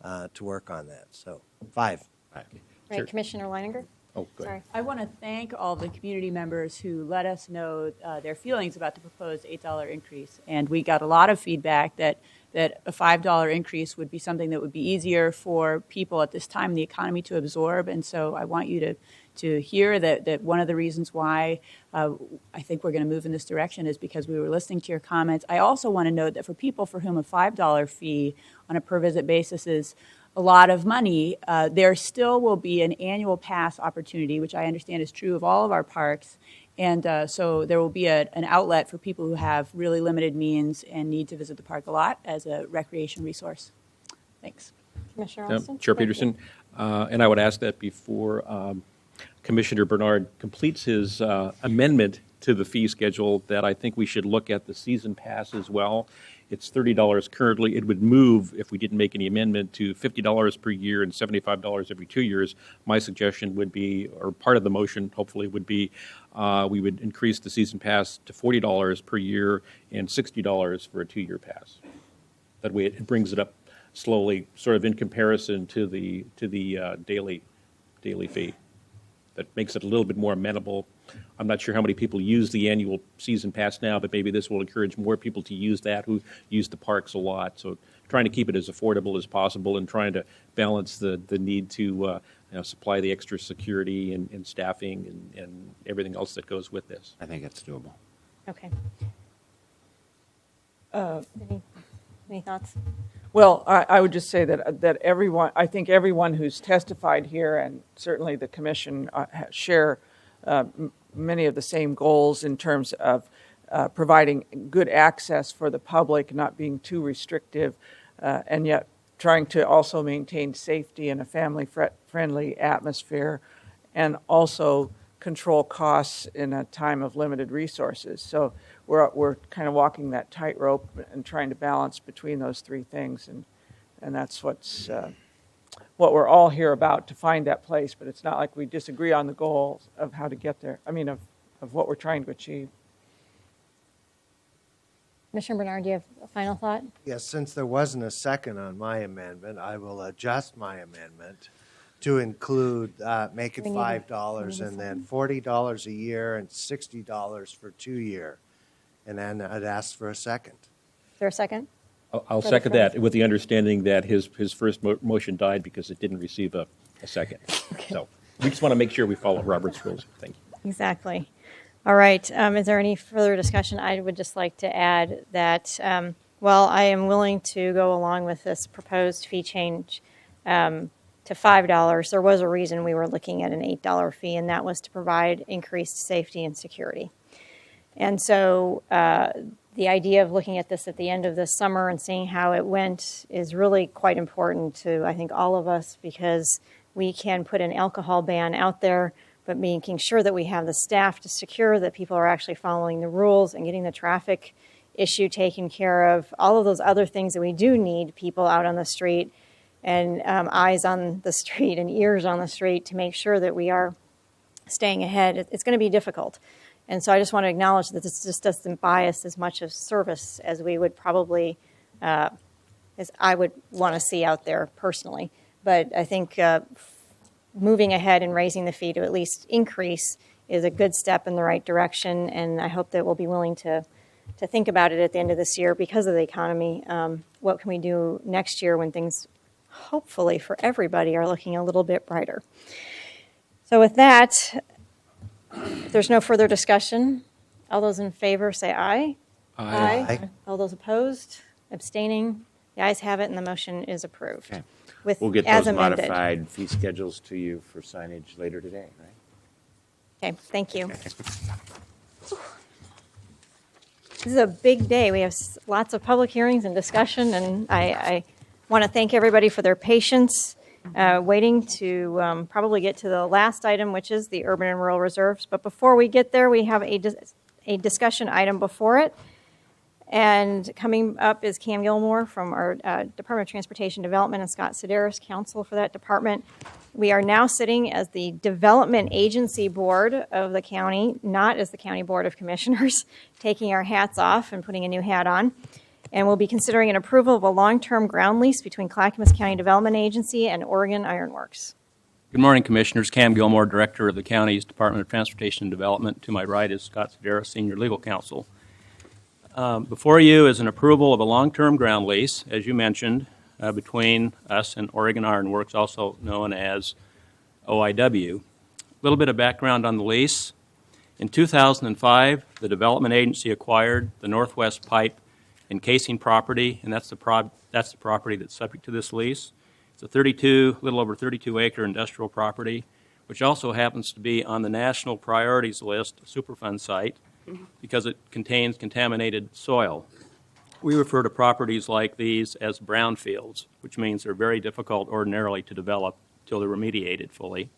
to work on that. So 5. Right, Sure. Commissioner Leininger? Oh, good. Sorry. I want to thank all the community members who let us know their feelings about the proposed $8 increase. And we got a lot of feedback that a $5 increase would be something that would be easier for people at this time in the economy to absorb. And so I want you to hear that one of the reasons why I think we're going to move in this direction is because we were listening to your comments. I also want to note that for people for whom a $5 fee on a per visit basis is a lot of money, there still will be an annual pass opportunity, which I understand is true of all of our parks. And so there will be an outlet for people who have really limited means and need to visit the park a lot as a recreation resource. Thanks. Commissioner Austin? Chair Peterson, and I would ask that before Commissioner Bernard completes his amendment to the fee schedule, that I think we should look at the season pass as well. It's $30 currently. It would move, if we didn't make any amendment, to $50 per year and $75 every 2 years. My suggestion would be, or part of the motion hopefully would be, we would increase the season pass to $40 per year and $60 for a 2-year pass. That way it brings it up slowly, sort of in comparison to the daily fee. That makes it a little bit more amenable. I'm not sure how many people use the annual season pass now, but maybe this will encourage more people to use that who use the parks a lot. So trying to keep it as affordable as possible and trying to balance the need to supply the extra security and staffing and everything else that goes with this. I think it's doable. Okay. Any thoughts? Well, I would just say that everyone, I think everyone who's testified here, and certainly the commission, share many of the same goals in terms of providing good access for the public, not being too restrictive, and yet trying to also maintain safety in a family-friendly atmosphere, and also control costs in a time of limited resources. So we're kind of walking that tightrope and trying to balance between those three things, and that's what we're all here about, to find that place. But it's not like we disagree on the goals of how to get there. I mean, of what we're trying to achieve. Commissioner Bernard, do you have a final thought? Yes, since there wasn't a second on my amendment, I will adjust my amendment to include, make it We need $5 and then $40 a year and $60 for 2 year. And then I'd ask for a second. Is there a second? I'll second that with the understanding that his first motion died because it didn't receive a second. Okay. So We just want to make sure we follow Robert's rules. Thank you. Exactly. All right. Is there any further discussion? I would just like to add that, while I am willing to go along with this proposed fee change to $5, there was a reason we were looking at an $8 fee, and that was to provide increased safety and security. And so the idea of looking at this at the end of the summer and seeing how it went is really quite important to, I think, all of us, because we can put an alcohol ban out there, but making sure that we have the staff to secure that people are actually following the rules and getting the traffic issue taken care of, all of those other things that we do need people out on the street and eyes on the street and ears on the street to make sure that we are staying ahead. It's going to be difficult. And so I just want to acknowledge that this just doesn't buy us as much of service as we would probably, as I would want to see out there personally. But I think moving ahead and raising the fee to at least increase is a good step in the right direction, and I hope that we'll be willing to think about it at the end of this year because of the economy. What can we do next year when things, hopefully for everybody, are looking a little bit brighter? So with that, if there's no further discussion, all those in favor say aye. Aye. All those opposed, abstaining, the ayes have it, and the motion is approved. Okay. With, We'll get as those amended. modified fee schedules to you for signage later today, right? Okay, thank you. This is a big day. We have lots of public hearings and discussion, and I want to thank everybody for their patience, waiting to probably get to the last item, which is the urban and rural reserves. But before we get there, we have a discussion item before it. And coming up is Cam Gilmore from our Department of Transportation Development and Scott Sedaris, counsel for that department. We are now sitting as the Development Agency Board of the county, not as the County Board of Commissioners, taking our hats off and putting a new hat on. And we'll be considering an approval of a long-term ground lease between Clackamas County Development Agency and Oregon Iron Works. Good morning, Commissioners. Cam Gilmore, Director of the county's Department of Transportation and Development. To my right is Scott Sedaris, Senior Legal Counsel. Before you is an approval of a long-term ground lease, as you mentioned, between us and Oregon Iron Works, also known as OIW. A little bit of background on the lease. In 2005, the Development Agency acquired the Northwest Pipe and Casing property, and that's the property that's subject to this lease. It's a little over 32-acre industrial property, which also happens to be on the National Priorities List Superfund site because it contains contaminated soil. We refer to properties like these as brownfields, which means they're very difficult ordinarily to develop until they're remediated fully.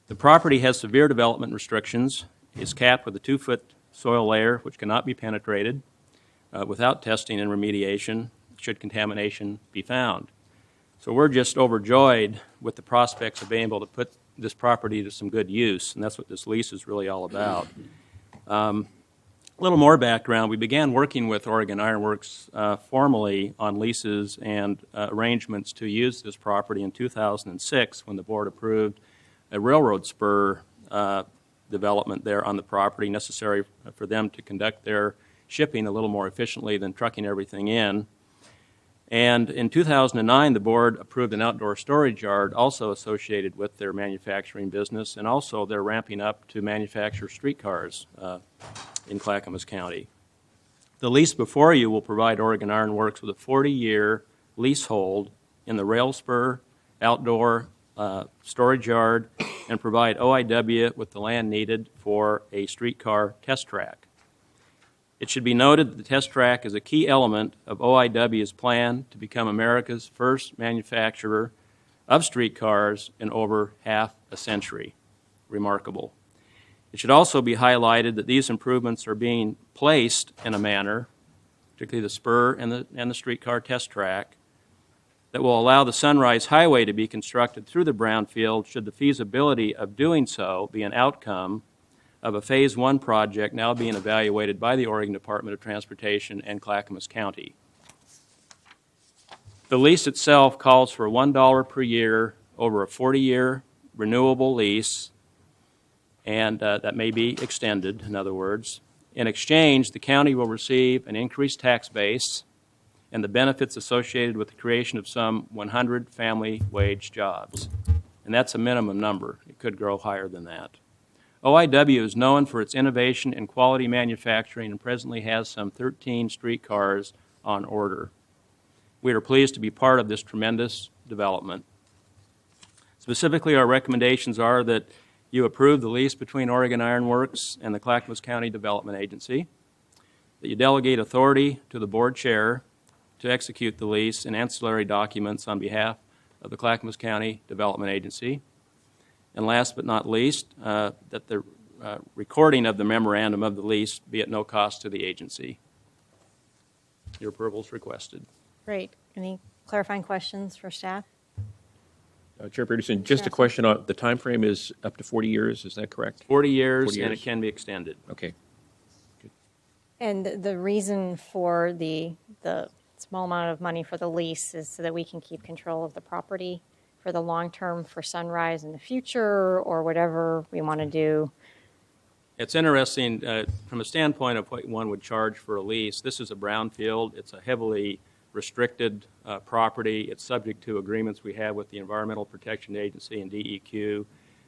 The property has severe development restrictions, is capped with a 2-foot soil layer which cannot be penetrated without testing and remediation should contamination be found. So we're just overjoyed with the prospects of being able to put this property to some good use, and that's what this lease is really all about. A little more background. We began working with Oregon Iron Works formally on leases and arrangements to use this property in 2006 when the board approved a railroad spur development there on the property necessary for them to conduct their shipping a little more efficiently than trucking everything in. And in 2009, the board approved an outdoor storage yard also associated with their manufacturing business, and also they're ramping up to manufacture streetcars in Clackamas County. The lease before you will provide Oregon Iron Works with a 40-year leasehold in the rail spur, outdoor storage yard, and provide OIW with the land needed for a streetcar test track. It should be noted that the test track is a key element of OIW's plan to become America's first manufacturer of streetcars in over half a century. Remarkable. It should also be highlighted that these improvements are being placed in a manner, particularly the spur and the streetcar test track, that will allow the Sunrise Highway to be constructed through the brownfield should the feasibility of doing so be an outcome of a Phase 1 project now being evaluated by the Oregon Department of Transportation and Clackamas County. The lease itself calls for $1 per year over a 40-year renewable lease, and that may be extended, in other words. In exchange, the county will receive an increased tax base and the benefits associated with the creation of some 100 family wage jobs. And that's a minimum number. It could grow higher than that. OIW is known for its innovation and quality manufacturing and presently has some 13 streetcars on order. We are pleased to be part of this tremendous development. Specifically, our recommendations are that you approve the lease between Oregon Iron Works and the Clackamas County Development Agency, that you delegate authority to the board chair to execute the lease and ancillary documents on behalf of the Clackamas County Development Agency, and last but not least, that the recording of the memorandum of the lease be at no cost to the agency. Your approval is requested. Great. Any clarifying questions for staff? Chair Peterson, just a question on the time frame is up to 40 years, is that correct? 40 years, 40 and years. it can be extended. Okay. And the reason for the small amount of money for the lease is so that we can keep control of the property for the long term for Sunrise in the future or whatever we want to do. It's interesting from a standpoint of what one would charge for a lease. This is a brownfield. It's a heavily restricted property. It's subject to agreements we have with the Environmental Protection Agency and DEQ.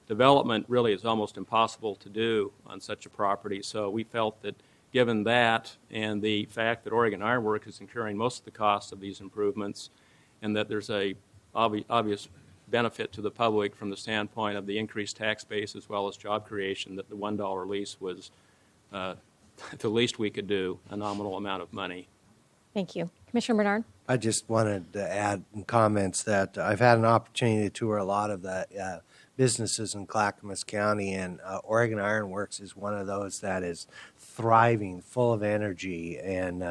Development really is almost impossible to do on such a property. So we felt that given that and the fact that Oregon Iron Works is incurring most of the costs of these improvements and that there's a obvious benefit to the public from the standpoint of the increased tax base as well as job creation, that the $1 lease was the least we could do, a nominal amount of money. Thank you. Commissioner Bernard? I just wanted to add in comments that I've had an opportunity to tour a lot of the businesses in Clackamas County, and Oregon Iron Works is one of those that is thriving, full of energy, and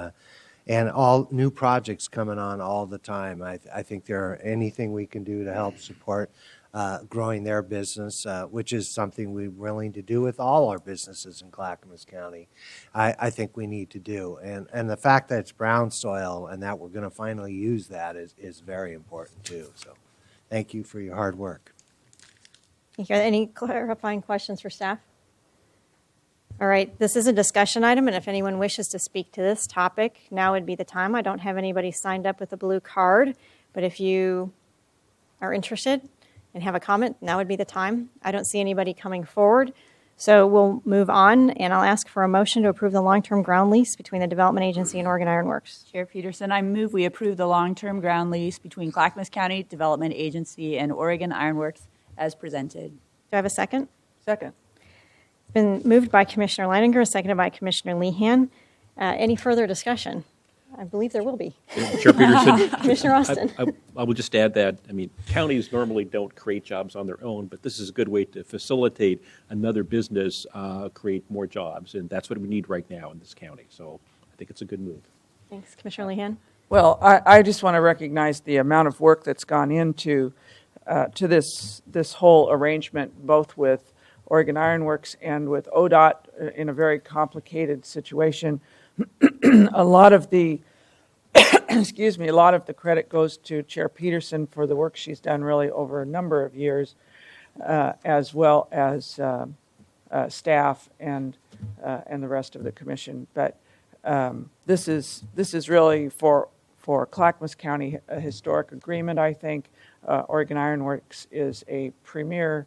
all new projects coming on all the time. I think there are anything we can do to help support growing their business, which is something we're willing to do with all our businesses in Clackamas County. I think we need to do. And the fact that it's brown soil and that we're going to finally use that is very important too. So thank you for your hard work. Thank you. Any clarifying questions for staff? All right, this is a discussion item, and if anyone wishes to speak to this topic, now would be the time. I don't have anybody signed up with a blue card, but if you are interested and have a comment, now would be the time. I don't see anybody coming forward, so we'll move on, and I'll ask for a motion to approve the long-term ground lease between the Development Agency and Oregon Iron Works. Chair Peterson, I move we approve the long-term ground lease between Clackamas County Development Agency and Oregon Iron Works as presented. Do I have a second? Second. It's been moved by Commissioner Leininger, seconded by Commissioner Lehan. Any further discussion? I believe there will be. Chair Peterson. Commissioner Austin. I would just add that, counties normally don't create jobs on their own, but this is a good way to facilitate another business create more jobs, and that's what we need right now in this county. So I think it's a good move. Thanks. Commissioner Lehan. Well, I just want to recognize the amount of work that's gone into to this whole arrangement, both with Oregon Iron Works and with ODOT in a very complicated situation. A lot of the a lot of the credit goes to Chair Peterson for the work she's done really over a number of years, as well as staff and the rest of the commission. But this is really for Clackamas County a historic agreement. I think Oregon Iron Works is a premier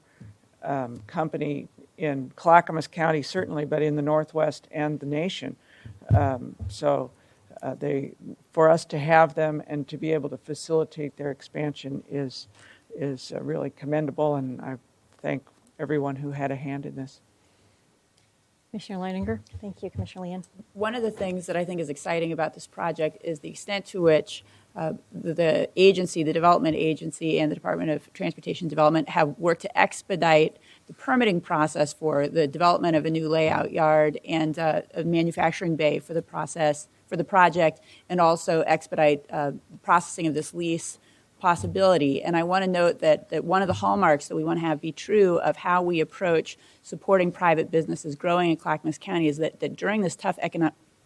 company in Clackamas County, certainly, but in the Northwest and the nation. For us to have them and to be able to facilitate their expansion is really commendable, and I thank everyone who had a hand in this. Commissioner Leininger. Thank you, Commissioner Lehan. One of the things that I think is exciting about this project is the extent to which the agency, the Development Agency, and the Department of Transportation Development have worked to expedite the permitting process for the development of a new layout yard and a manufacturing bay for the project, and also expedite processing of this lease possibility. And I want to note that one of the hallmarks that we want to have be true of how we approach supporting private businesses growing in Clackamas County is that during this tough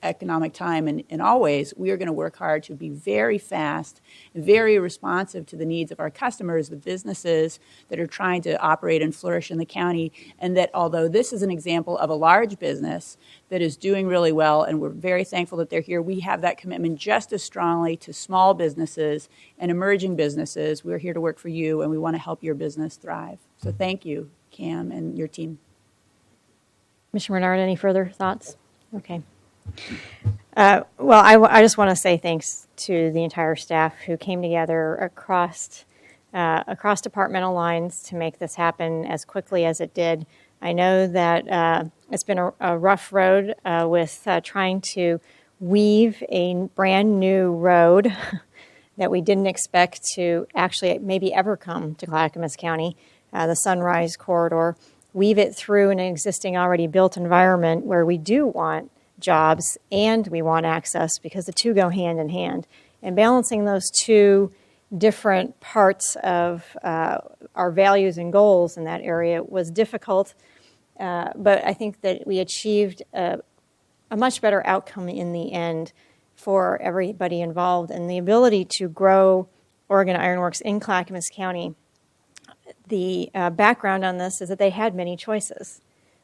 economic time, and always, we are going to work hard to be very fast, very responsive to the needs of our customers, the businesses that are trying to operate and flourish in the county, and that although this is an example of a large business that is doing really well, and we're very thankful that they're here, we have that commitment just as strongly to small businesses and emerging businesses. We're here to work for you, and we want to help your business thrive. So thank you, Cam, and your team. Commissioner Bernard, any further thoughts? Okay. Well, I just want to say thanks to the entire staff who came together across departmental lines to make this happen as quickly as it did. I know that it's been a rough road with trying to weave a brand new road that we didn't expect to actually maybe ever come to Clackamas County, the Sunrise Corridor, weave it through an existing already built environment where we do want jobs and we want access, because the two go hand in hand. And balancing those two different parts of our values and goals in that area was difficult, but I think that we achieved a much better outcome in the end for everybody involved. And the ability to grow Oregon Iron Works in Clackamas County, the background on this is that they had many choices.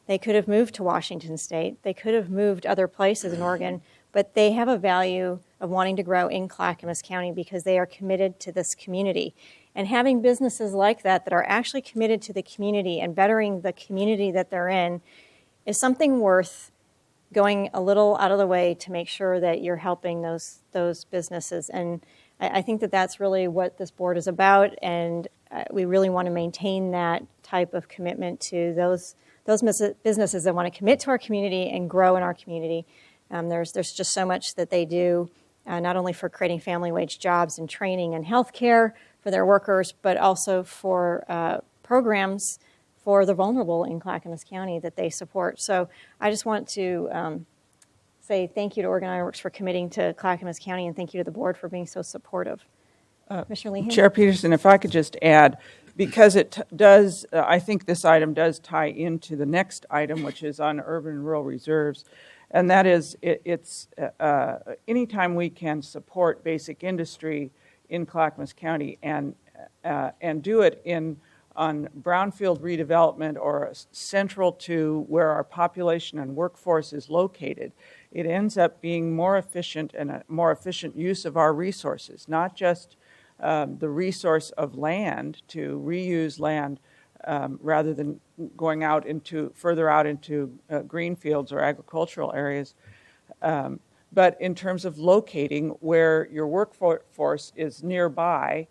They could have moved to Washington State. They could have moved other places in Oregon, but they have a value of wanting to grow in Clackamas County because they are committed to this community. And having businesses like that are actually committed to the community and bettering the community that they're in is something worth going a little out of the way to make sure that you're helping those businesses. And I think that that's really what this board is about, and we really want to maintain that type of commitment to those businesses that want to commit to our community and grow in our community. There's just so much that they do, not only for creating family wage jobs and training and health care for their workers, but also for programs for the vulnerable in Clackamas County that they support. So I just want to say thank you to Oregon Iron Works for committing to Clackamas County, and thank you to the board for being so supportive. Commissioner Lehan? Chair Peterson, if I could just add, because it does, I think this item does tie into the next item, which is on urban and rural reserves, and that is it's anytime we can support basic industry in Clackamas County and do it on brownfield redevelopment or central to where our population and workforce is located, it ends up being more efficient and a more efficient use of our resources, not just the resource of land to reuse land rather than going further out into green fields or agricultural areas, but in terms of locating where your workforce is nearby.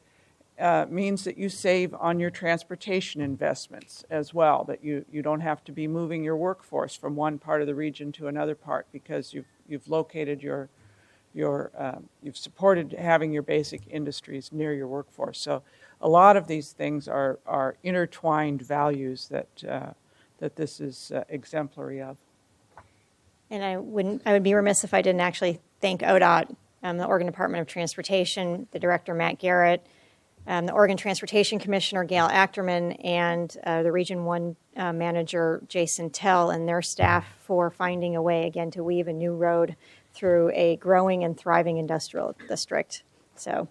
Means that you save on your transportation investments as well, that you don't have to be moving your workforce from one part of the region to another part because you've located you've supported having your basic industries near your workforce. So a lot of these things are intertwined values that this is exemplary of. And I would be remiss if I didn't actually thank ODOT, the Oregon Department of Transportation, the director, Matt Garrett, the Oregon Transportation Commissioner, Gail Achterman, and the Region 1 manager, Jason Tell, and their staff for finding a way, again, to weave a new road through a growing and thriving industrial district. So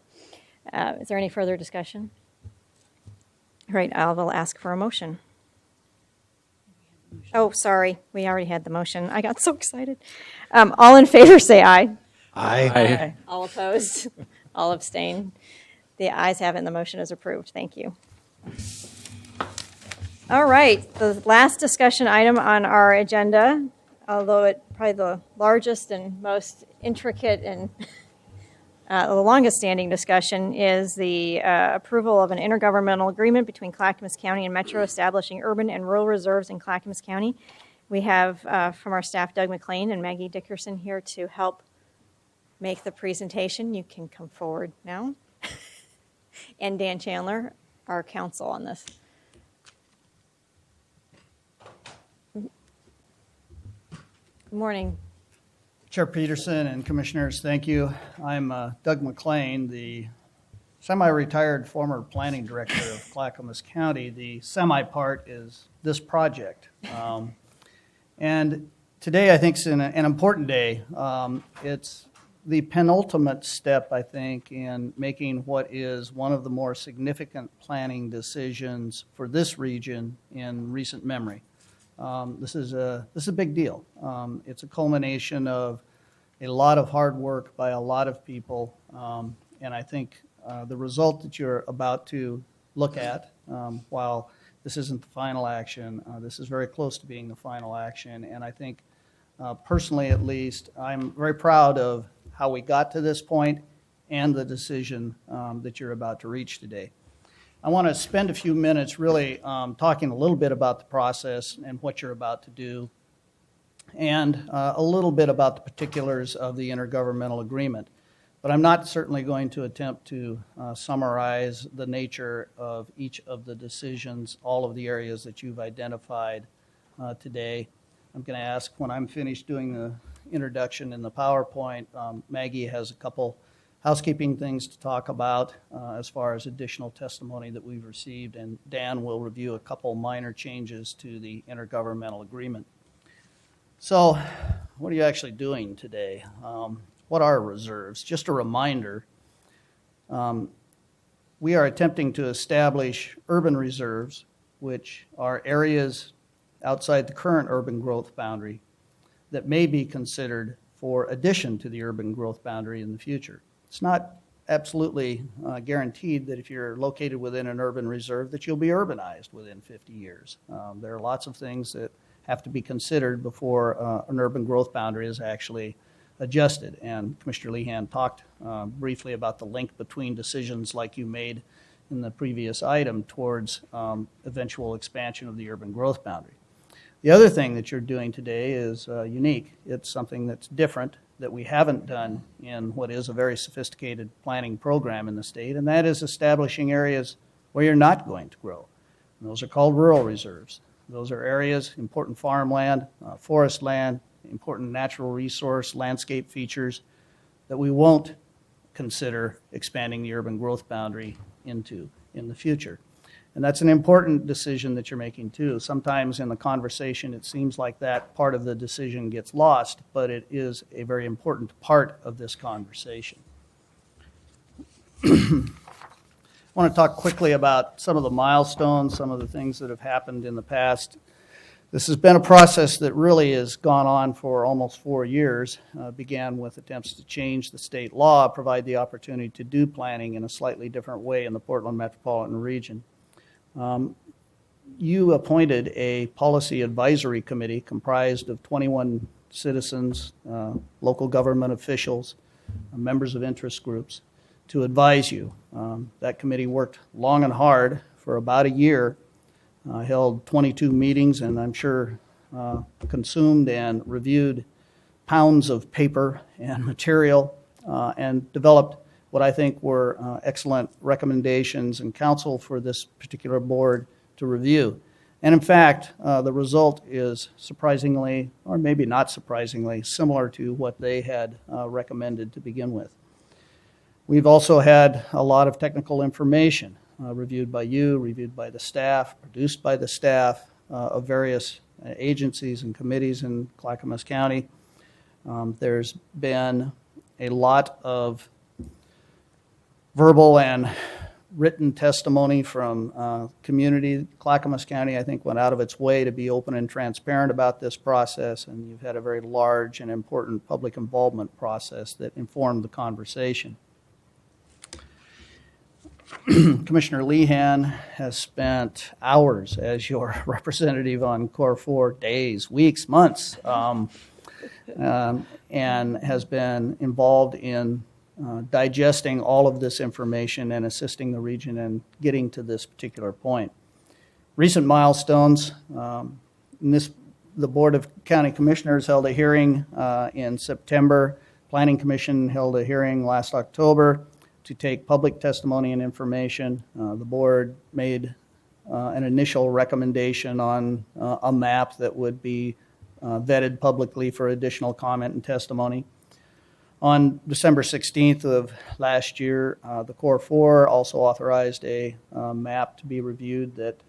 is there any further discussion? All right, I will ask for a motion. Oh, sorry, we already had the motion. I got so excited. All in favor, say aye. Aye. All opposed? All abstain? The ayes have it, and the motion is approved. Thank you. All right, the last discussion item on our agenda, although it's probably the largest and most intricate and the longest standing discussion, is the approval of an intergovernmental agreement between Clackamas County and Metro establishing urban and rural reserves in Clackamas County. We have from our staff Doug McLean and Maggie Dickerson here to help make the presentation. You can come forward now. And Dan Chandler, our counsel on this. Good morning. Chair Peterson and Commissioners, thank you. I'm Doug McLean, the semi-retired former planning director of Clackamas County. The semi part is this project. And Today, I think, is an important day. It's the penultimate step, I think, in making what is one of the more significant planning decisions for this region in recent memory. This is a big deal. It's a culmination of a lot of hard work by a lot of people, and I think the result that you're about to look at, while this isn't the final action, this is very close to being the final action, and I think personally at least, I'm very proud of how we got to this point and the decision that you're about to reach today. I want to spend a few minutes really talking a little bit about the process and what you're about to do, and a little bit about the particulars of the intergovernmental agreement. But I'm not certainly going to attempt to summarize the nature of each of the decisions, all of the areas that you've identified today. I'm going to ask, when I'm finished doing the introduction in the PowerPoint, Maggie has a couple housekeeping things to talk about as far as additional testimony that we've received, and Dan will review a couple minor changes to the intergovernmental agreement. So, what are you actually doing today? What are reserves? Just a reminder, we are attempting to establish urban reserves, which are areas outside the current urban growth boundary that may be considered for addition to the urban growth boundary in the future. It's not absolutely guaranteed that if you're located within an urban reserve that you'll be urbanized within 50 years. There are lots of things that have to be considered before an urban growth boundary is actually adjusted. And Commissioner Lehan talked briefly about the link between decisions like you made in the previous item towards eventual expansion of the urban growth boundary. The other thing that you're doing today is unique. It's something that's different that we haven't done in what is a very sophisticated planning program in the state, and that is establishing areas where you're not going to grow. And those are called rural reserves. Those are areas, important farmland, forest land, important natural resource, landscape features that we won't consider expanding the urban growth boundary into in the future. And that's an important decision that you're making too. Sometimes in the conversation it seems like that part of the decision gets lost, but it is a very important part of this conversation. I want to talk quickly about some of the milestones, some of the things that have happened in the past. This has been a process that really has gone on for almost 4 years. Began with attempts to change the state law, provide the opportunity to do planning in a slightly different way in the Portland metropolitan region. You appointed a policy advisory committee comprised of 21 citizens, local government officials, members of interest groups to advise you. That committee worked long and hard for about a year, held 22 meetings, and I'm sure consumed and reviewed pounds of paper and material, and developed what I think were excellent recommendations and counsel for this particular board to review. And in fact, the result is surprisingly, or maybe not surprisingly, similar to what they had recommended to begin with. We've also had a lot of technical information reviewed by you, reviewed by the staff, produced by the staff of various agencies and committees in Clackamas County. There's been a lot of verbal and written testimony from community. Clackamas County, I think, went out of its way to be open and transparent about this process, and you've had a very large and important public involvement process that informed the conversation. Commissioner Lehan has spent hours as your representative on Core 4, days, weeks, months, and has been involved in digesting all of this information and assisting the region in getting to this particular point. Recent milestones, the Board of County Commissioners held a hearing in September. Planning Commission held a hearing last October to take public testimony and information. The board made an initial recommendation on a map that would be vetted publicly for additional comment and testimony. On December 16th of last year, the Core 4 also authorized a map to be reviewed that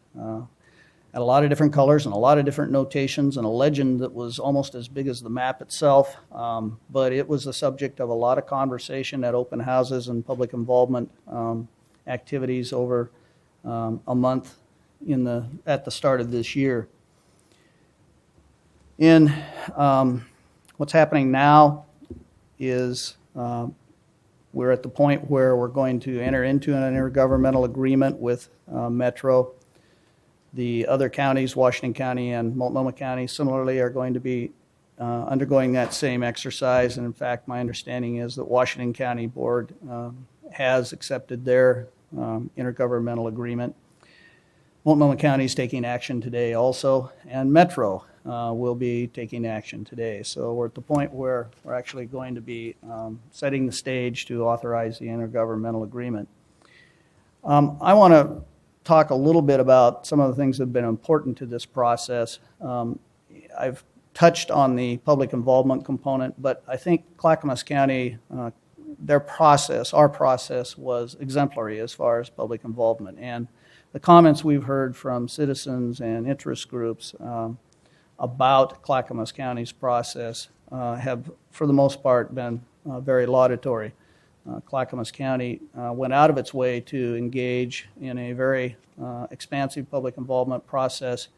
had a lot of different colors and a lot of different notations and a legend that was almost as big as the map itself. But it was the subject of a lot of conversation at open houses and public involvement activities over a month at the start of this year. What's happening now is we're at the point where we're going to enter into an intergovernmental agreement with Metro. The other counties, Washington County and Multnomah County, similarly are going to be undergoing that same exercise. And in fact, my understanding is that Washington County Board has accepted their intergovernmental agreement. Multnomah County is taking action today also, and Metro will be taking action today. So we're at the point where we're actually going to be setting the stage to authorize the intergovernmental agreement. I want to talk a little bit about some of the things that have been important to this process. I've touched on the public involvement component, but I think Clackamas County, our process was exemplary as far as public involvement. And the comments we've heard from citizens and interest groups about Clackamas County's process have, for the most part, been very laudatory. Clackamas County went out of its way to engage in a very expansive public involvement process.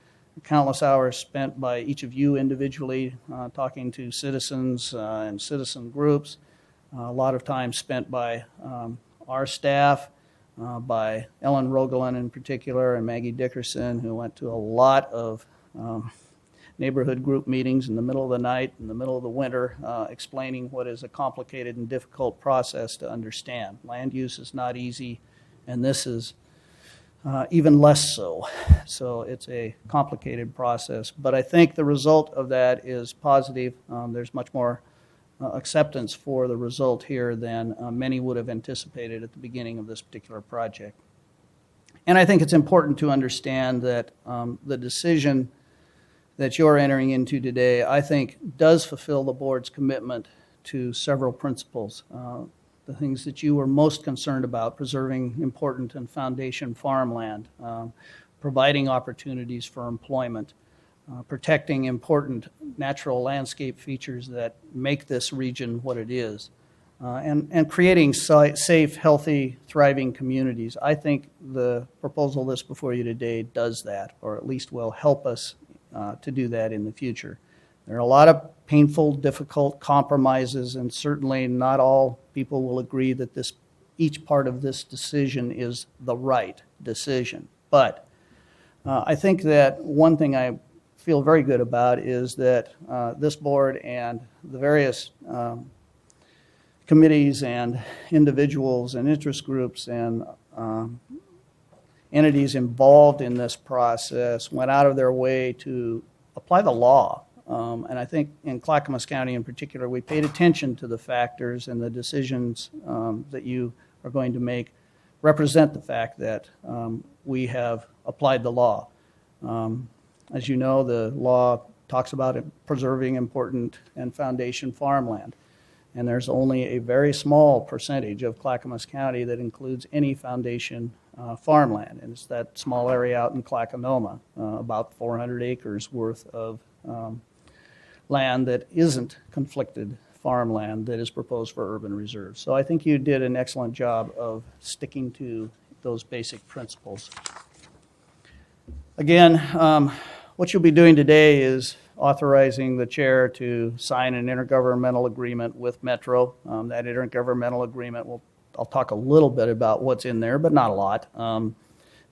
Countless hours spent by each of you individually talking to citizens and citizen groups. A lot of time spent by our staff, by Ellen Rogalin in particular, and Maggie Dickerson, who went to a lot of neighborhood group meetings in the middle of the night, in the middle of the winter, explaining what is a complicated and difficult process to understand. Land use is not easy, and this is even less so. So it's a complicated process. But I think the result of that is positive. There's much more acceptance for the result here than many would have anticipated at the beginning of this particular project. And I think it's important to understand that the decision that you're entering into today, I think, does fulfill the board's commitment to several principles. The things that you were most concerned about, preserving important and foundation farmland, providing opportunities for employment, protecting important natural landscape features that make this region what it is, and creating safe, healthy, thriving communities. I think the proposal that's before you today does that, or at least will help us to do that in the future. There are a lot of painful, difficult compromises, and certainly not all people will agree that each part of this decision is the right decision. But I think that one thing I feel very good about is that this board and the various committees and individuals and interest groups and entities involved in this process went out of their way to apply the law. And I think in Clackamas County in particular, we paid attention to the factors, and the decisions that you are going to make represent the fact that we have applied the law. As you know, the law talks about preserving important and foundation farmland. And there's only a very small percentage of Clackamas County that includes any foundation farmland. And it's that small area out in Clackamas, about 400 acres worth of land that isn't conflicted farmland that is proposed for urban reserves. So I think you did an excellent job of sticking to those basic principles. Again, what you'll be doing today is authorizing the chair to sign an intergovernmental agreement with Metro. That intergovernmental agreement, I'll talk a little bit about what's in there, but not a lot,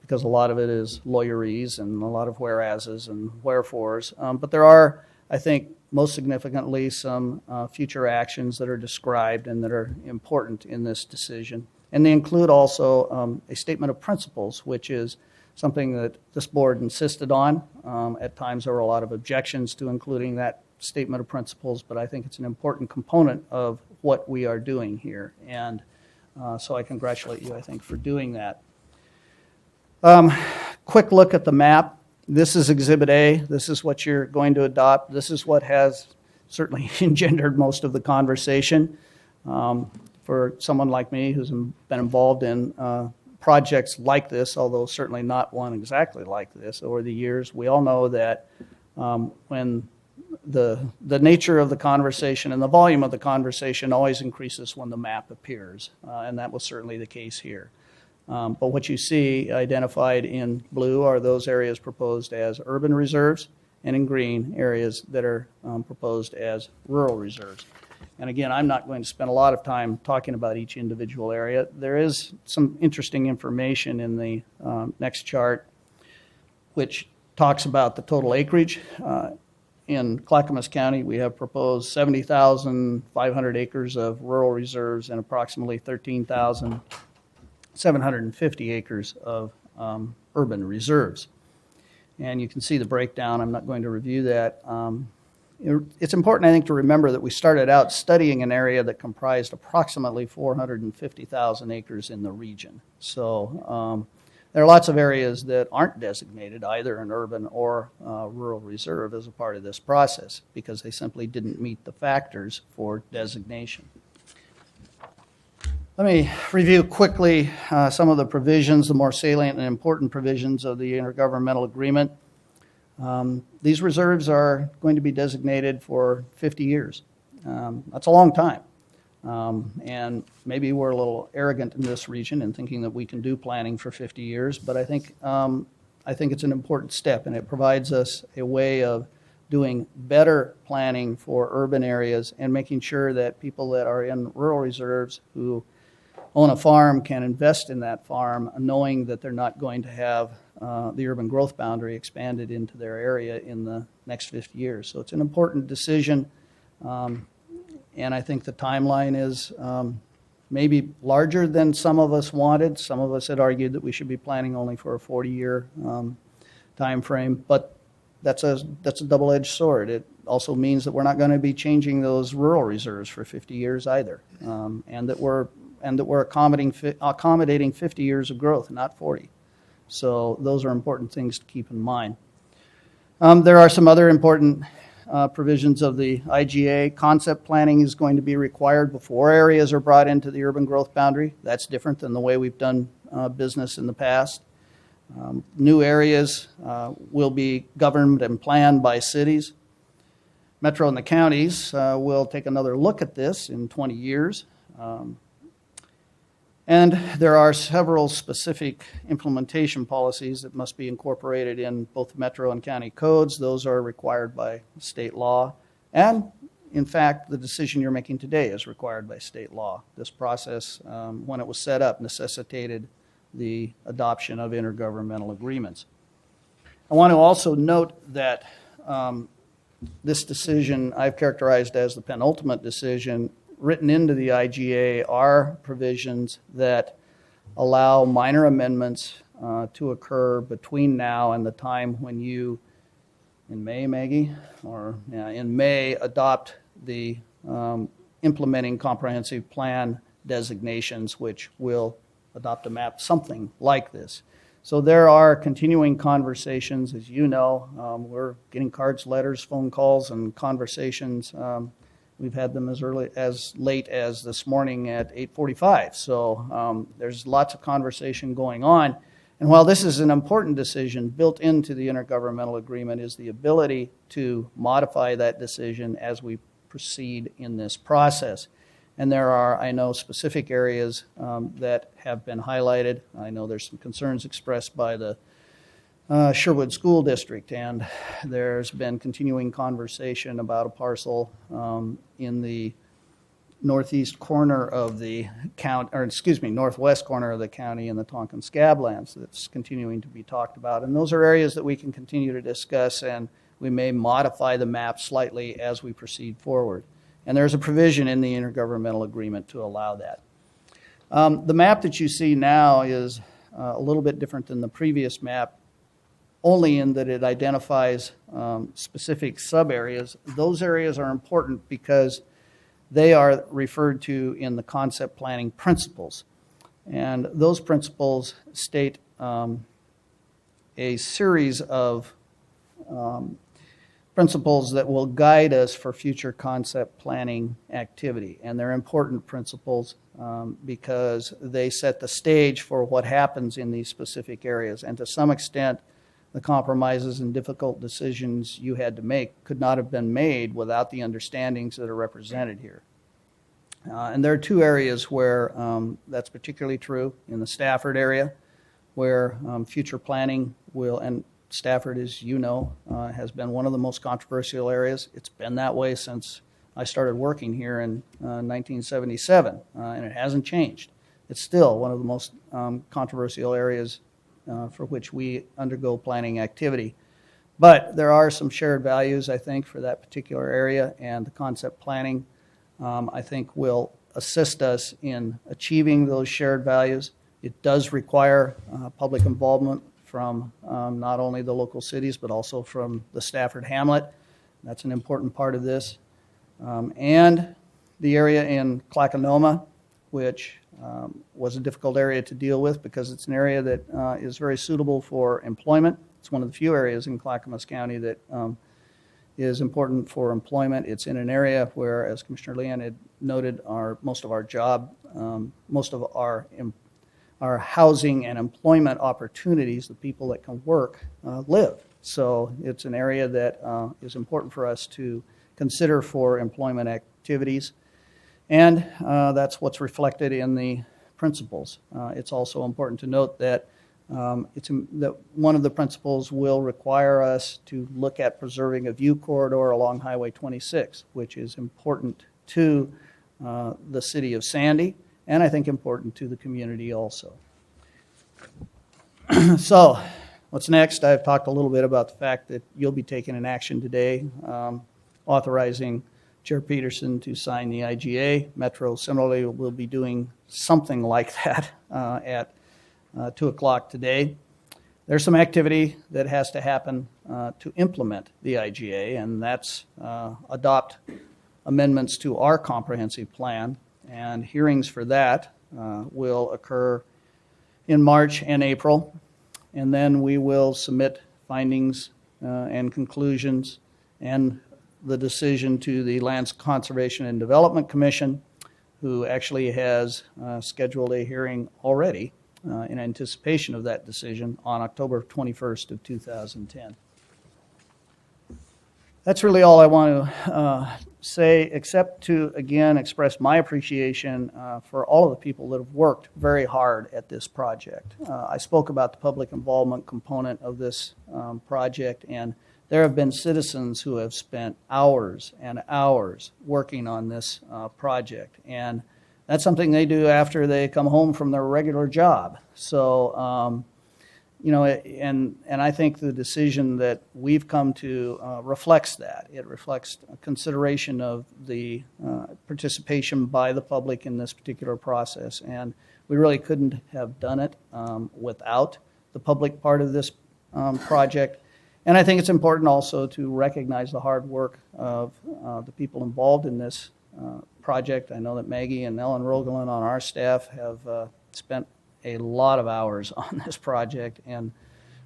because a lot of it is lawyerese and a lot of whereases and wherefores. But there are, I think, most significantly, some future actions that are described and that are important in this decision. And they include also a statement of principles, which is something that this board insisted on. At times there were a lot of objections to including that statement of principles, but I think it's an important component of what we are doing here. And so I congratulate you, I think, for doing that. Quick look at the map. This is Exhibit A. This is what you're going to adopt. This is what has certainly engendered most of the conversation. For someone like me who's been involved in projects like this, although certainly not one exactly like this, over the years. We all know that when the nature of the conversation and the volume of the conversation always increases when the map appears, and that was certainly the case here. But what you see identified in blue are those areas proposed as urban reserves, and in green, areas that are proposed as rural reserves. And again, I'm not going to spend a lot of time talking about each individual area. There is some interesting information in the next chart, which talks about the total acreage. In Clackamas County, we have proposed 70,500 acres of rural reserves and approximately 13,750 acres of urban reserves. And you can see the breakdown. I'm not going to review that. It's important, I think, to remember that we started out studying an area that comprised approximately 450,000 acres in the region. So there are lots of areas that aren't designated either an urban or rural reserve as a part of this process because they simply didn't meet the factors for designation. Let me review quickly some of the provisions, the more salient and important provisions of the intergovernmental agreement. These reserves are going to be designated for 50 years. That's a long time. And maybe we're a little arrogant in this region in thinking that we can do planning for 50 years, but I think it's an important step, and it provides us a way of doing better planning for urban areas and making sure that people that are in rural reserves who own a farm can invest in that farm knowing that they're not going to have the urban growth boundary expanded into their area in the next 50 years. So it's an important decision, and I think the timeline is maybe larger than some of us wanted. Some of us had argued that we should be planning only for a 40-year time frame, but that's a double-edged sword. It also means that we're not going to be changing those rural reserves for 50 years either, and that we're accommodating 50 years of growth, not 40. So those are important things to keep in mind. There are some other important provisions of the IGA. Concept planning is going to be required before areas are brought into the urban growth boundary. That's different than the way we've done business in the past. New areas will be governed and planned by cities. Metro and the counties will take another look at this in 20 years. And there are several specific implementation policies that must be incorporated in both metro and county codes. Those are required by state law. And, in fact, the decision you're making today is required by state law. This process, when it was set up, necessitated the adoption of intergovernmental agreements. I want to also note that this decision I've characterized as the penultimate decision. Written into the IGA are provisions that allow minor amendments to occur between now and the time when you, in May, Maggie, or in May, adopt the implementing comprehensive plan designations, which will adopt a map something like this. So there are continuing conversations, as you know. We're getting cards, letters, phone calls, and conversations. We've had them as late as this morning at 8:45. So there's lots of conversation going on. And while this is an important decision, built into the intergovernmental agreement is the ability to modify that decision as we proceed in this process. And there are, I know, specific areas that have been highlighted. I know there's some concerns expressed by the Sherwood School District, and there's been continuing conversation about a parcel in the northwest corner of the county in the Tonkin Scablands that's continuing to be talked about. And those are areas that we can continue to discuss, and we may modify the map slightly as we proceed forward. And there's a provision in the intergovernmental agreement to allow that. The map that you see now is a little bit different than the previous map, only in that it identifies specific sub-areas. Those areas are important because they are referred to in the concept planning principles. And those principles state a series of principles that will guide us for future concept planning activity. And they're important principles because they set the stage for what happens in these specific areas. And to some extent, the compromises and difficult decisions you had to make could not have been made without the understandings that are represented here. And there are two areas where that's particularly true. In the Stafford area, where future planning will, and Stafford, as you know, has been one of the most controversial areas. It's been that way since I started working here in 1977, and it hasn't changed. It's still one of the most controversial areas for which we undergo planning activity. But there are some shared values, I think, for that particular area, and the concept planning, I think, will assist us in achieving those shared values. It does require public involvement from not only the local cities, but also from the Stafford Hamlet. That's an important part of this. And the area in Clackamas, which was a difficult area to deal with because it's an area that is very suitable for employment. It's one of the few areas in Clackamas County that is important for employment. It's in an area where, as Commissioner Leon had noted, most of our housing and employment opportunities, the people that can work, live. So it's an area that is important for us to consider for employment activities. And that's what's reflected in the principles. It's also important to note that that one of the principles will require us to look at preserving a view corridor along Highway 26, which is important to the city of Sandy, and I think important to the community also. So, what's next? I've talked a little bit about the fact that you'll be taking an action today, authorizing Chair Peterson to sign the IGA. Metro similarly will be doing something like that at 2 o'clock today. There's some activity that has to happen to implement the IGA, and that's adopt amendments to our comprehensive plan, and hearings for that will occur in March and April, and then we will submit findings and conclusions and the decision to the Lands Conservation and Development Commission, who actually has scheduled a hearing already in anticipation of that decision on October 21st of 2010. That's really all I want to say, except to, again, express my appreciation for all of the people that have worked very hard at this project. I spoke about the public involvement component of this project, and there have been citizens who have spent hours and hours working on this project, and that's something they do after they come home from their regular job. So, and I think the decision that we've come to reflects that. It reflects a consideration of the participation by the public in this particular process, and we really couldn't have done it without the public part of this project. And I think it's important also to recognize the hard work of the people involved in this project. I know that Maggie and Ellen Rogelin on our staff have spent a lot of hours on this project and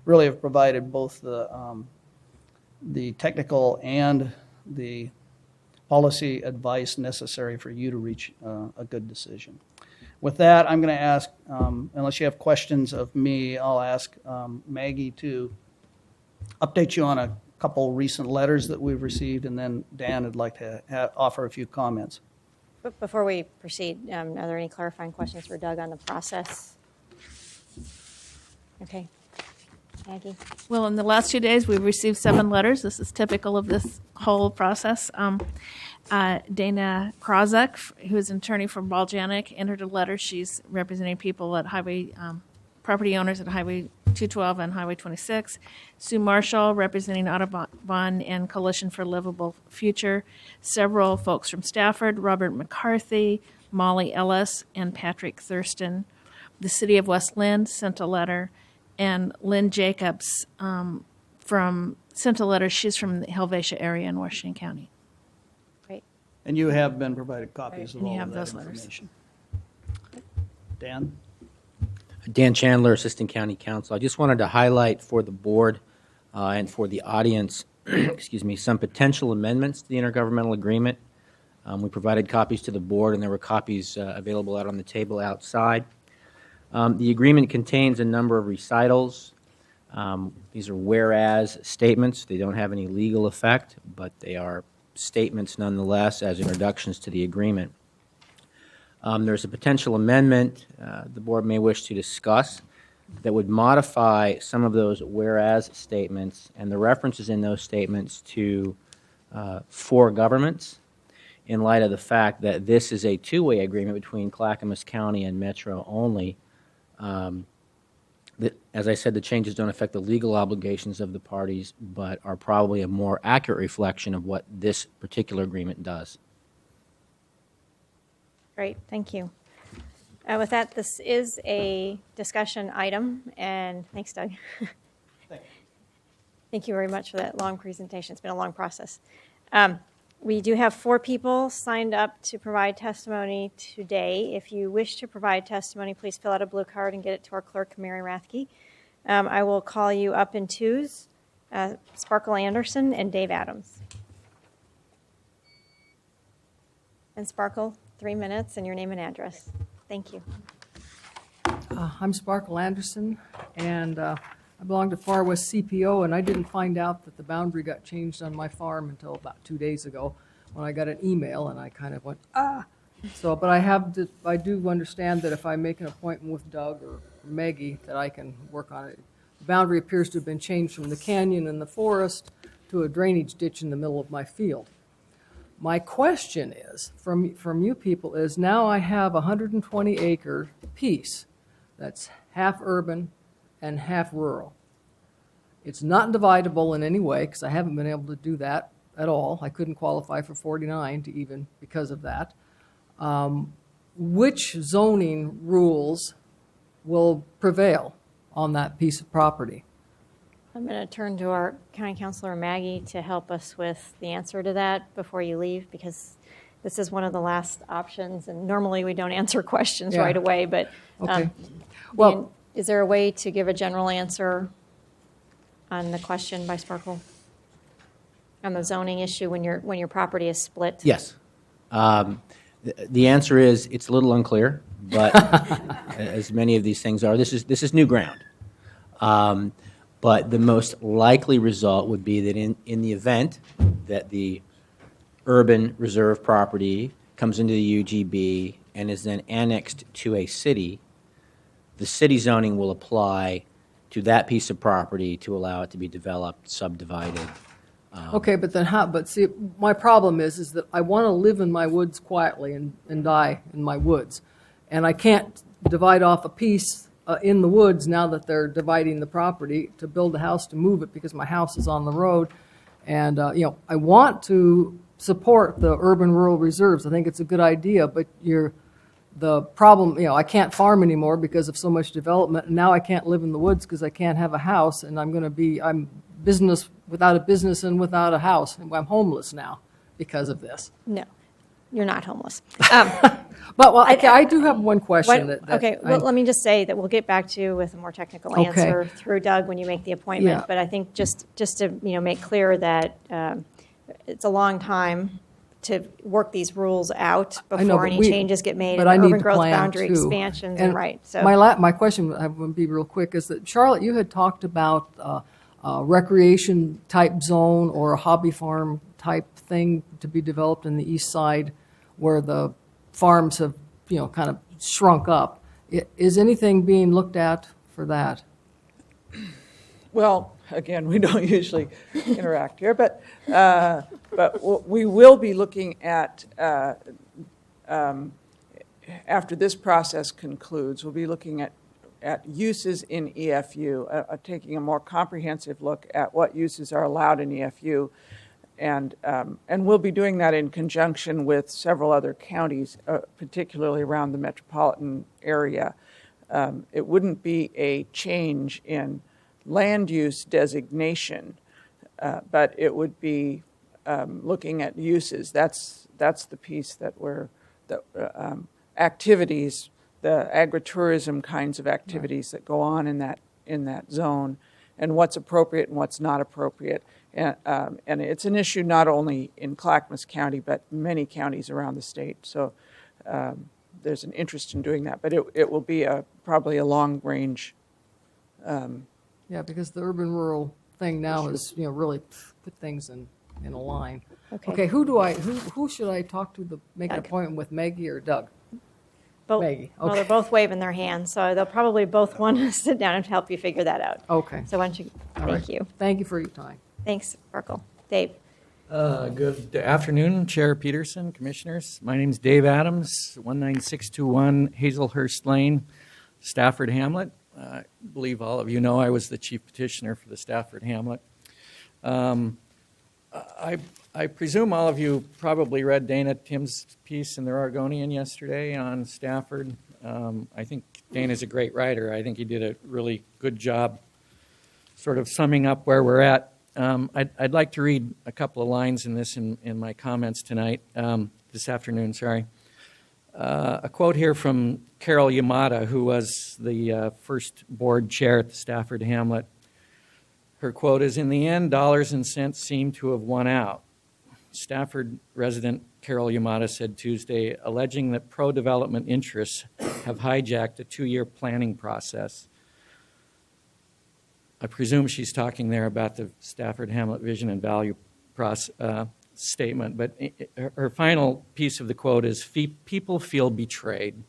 really have provided both the technical and the policy advice necessary for you to reach a good decision. With that, I'm going to ask, unless you have questions of me, I'll ask Maggie to update you on a couple recent letters that we've received, and then Dan would like to offer a few comments. But before we proceed, are there any clarifying questions for Doug on the process? Okay. Maggie? Well, in the last 2 days, we've received 7 letters. This is typical of this whole process. Dana Krozek, who is an attorney from Baljanik, entered a letter. She's representing people at highway, property owners at Highway 212 and Highway 26. Sue Marshall, representing Audubon and Coalition for Livable Future. Several folks from Stafford, Robert McCarthy, Molly Ellis, and Patrick Thurston. The city of West Lynn sent a letter, and Lynn Jacobs sent a letter. She's from the Helvetia area in Washington County. Great. And you have been provided copies of And you all have of that those letters. information. Dan? Dan Chandler, Assistant County Counsel. I just wanted to highlight for the board and for the audience excuse me, some potential amendments to the intergovernmental agreement. We provided copies to the board, and there were copies available out on the table outside. The agreement contains a number of recitals. These are whereas statements. They don't have any legal effect, but they are statements nonetheless as introductions to the agreement. There's a potential amendment the board may wish to discuss that would modify some of those whereas statements and the references in those statements to four governments in light of the fact that this is a two-way agreement between Clackamas County and Metro only. As I said, the changes don't affect the legal obligations of the parties, but are probably a more accurate reflection of what this particular agreement does. Great, thank you. With that, this is a discussion item, and thanks, Doug. Thank you very much for that long presentation. It's been a long process. We do have 4 people signed up to provide testimony today. If you wish to provide testimony, please fill out a blue card and get it to our clerk, Mary Rathke. I will call you up in twos, Sparkle Anderson and Dave Adams. And Sparkle, 3 minutes and your name and address. Thank you. I'm Sparkle Anderson, and I belong to Far West CPO, and I didn't find out that the boundary got changed on my farm until about 2 days ago when I got an email, and I kind of went, ah. So, but I do understand that if I make an appointment with Doug or Maggie, that I can work on it. The boundary appears to have been changed from the canyon and the forest to a drainage ditch in the middle of my field. My question is, from you people, is now I have a 120-acre piece that's half urban and half rural. It's not dividable in any way because I haven't been able to do that at all. I couldn't qualify for 49 to even because of that. Which zoning rules will prevail on that piece of property? I'm going to turn to our county councilor, Maggie, to help us with the answer to that before you leave, because this is one of the last options, and normally we don't answer questions right away, but okay. Well, is there a way to give a general answer on the question by Sparkle? On the zoning issue when your property is split? Yes. The answer is it's a little unclear, but as many of these things are, this is new ground. But the most likely result would be that in the event that the urban reserve property comes into the UGB and is then annexed to a city, the city zoning will apply to that piece of property to allow it to be developed, subdivided. Okay, but then how? But see, my problem is that I want to live in my woods quietly and die in my woods, and I can't divide off a piece in the woods now that they're dividing the property to build a house to move it because my house is on the road, and I want to support the urban-rural reserves. I think it's a good idea, but the problem, I can't farm anymore because of so much development, and now I can't live in the woods because I can't have a house, and I'm business without a business and without a house, and I'm homeless now because of this. No, you're not homeless. But I do have one question. Let me just say that we'll get back to you with a more technical answer through Doug when you make the appointment. Yeah. But I think just to make clear that it's a long time to work these rules out before any changes get made in urban growth boundary expansions. And right. So my question, I will be real quick, is that Charlotte, you had talked about a recreation type zone or a hobby farm type thing to be developed in the east side where the farms have kind of shrunk up. Is anything being looked at for that? Well, again, we don't usually interact here, but we will be looking at, after this process concludes, we'll be looking at uses in EFU, taking a more comprehensive look at what uses are allowed in EFU, and we'll be doing that in conjunction with several other counties, particularly around the metropolitan area. It wouldn't be a change in land use designation, but it would be looking at uses. That's the piece that activities, the agritourism kinds of activities that go on in that zone, and what's appropriate and what's not appropriate. And it's an issue not only in Clackamas County, but many counties around the state. So there's an interest in doing that, but it will be probably a long-range. Yeah, because the urban-rural thing now is, really put things in a line. Okay. Who should I talk to make an appointment with, Maggie or Doug? Maggie. Well, Okay. they're both waving their hands, so they'll probably both want to sit down and help you figure that out. Okay. So why don't you, thank you. Thank you for your time. Thanks, Sparkle. Dave? Good afternoon, Chair Peterson, Commissioners. My name is Dave Adams, 19621 Hazelhurst Lane, Stafford Hamlet. I believe all of you know I was the chief petitioner for the Stafford Hamlet. I presume all of you probably read Dana Tim's piece in the Oregonian yesterday on Stafford. I think Dana's a great writer. I think he did a really good job sort of summing up where we're at. I'd like to read a couple of lines in this in my comments tonight, this afternoon, sorry. A quote here from Carol Yamada, who was the first board chair at the Stafford Hamlet. Her quote is, "In the end, dollars and cents seem to have won out." Stafford resident Carol Yamada said Tuesday, alleging that pro-development interests have hijacked a 2-year planning process. I presume she's talking there about the Stafford Hamlet vision and value statement, but her final piece of the quote is, "People feel betrayed."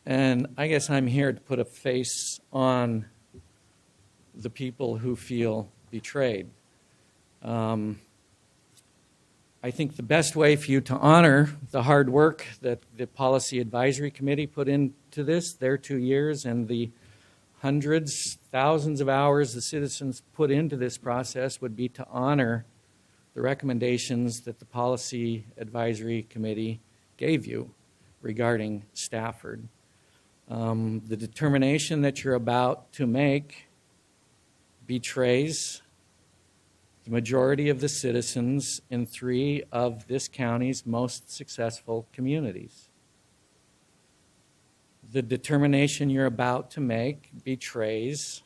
And I guess I'm here to put a face on the people who feel betrayed. I think the best way for you to honor the hard work that the Policy Advisory Committee put into this, their 2 years, and the hundreds, thousands of hours the citizens put into this process would be to honor the recommendations that the Policy Advisory Committee gave you regarding Stafford. The determination that you're about to make betrays the majority of the citizens in 3 of this county's most successful communities. The determination you're about to make betrays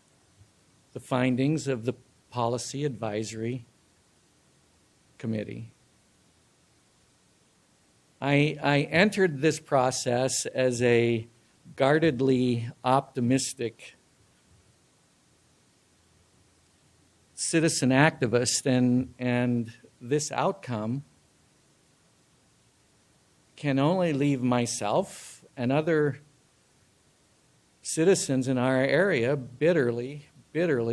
the findings of the Policy Advisory Committee. I entered this process as a guardedly optimistic citizen activist, and this outcome can only leave myself and other citizens in our area bitterly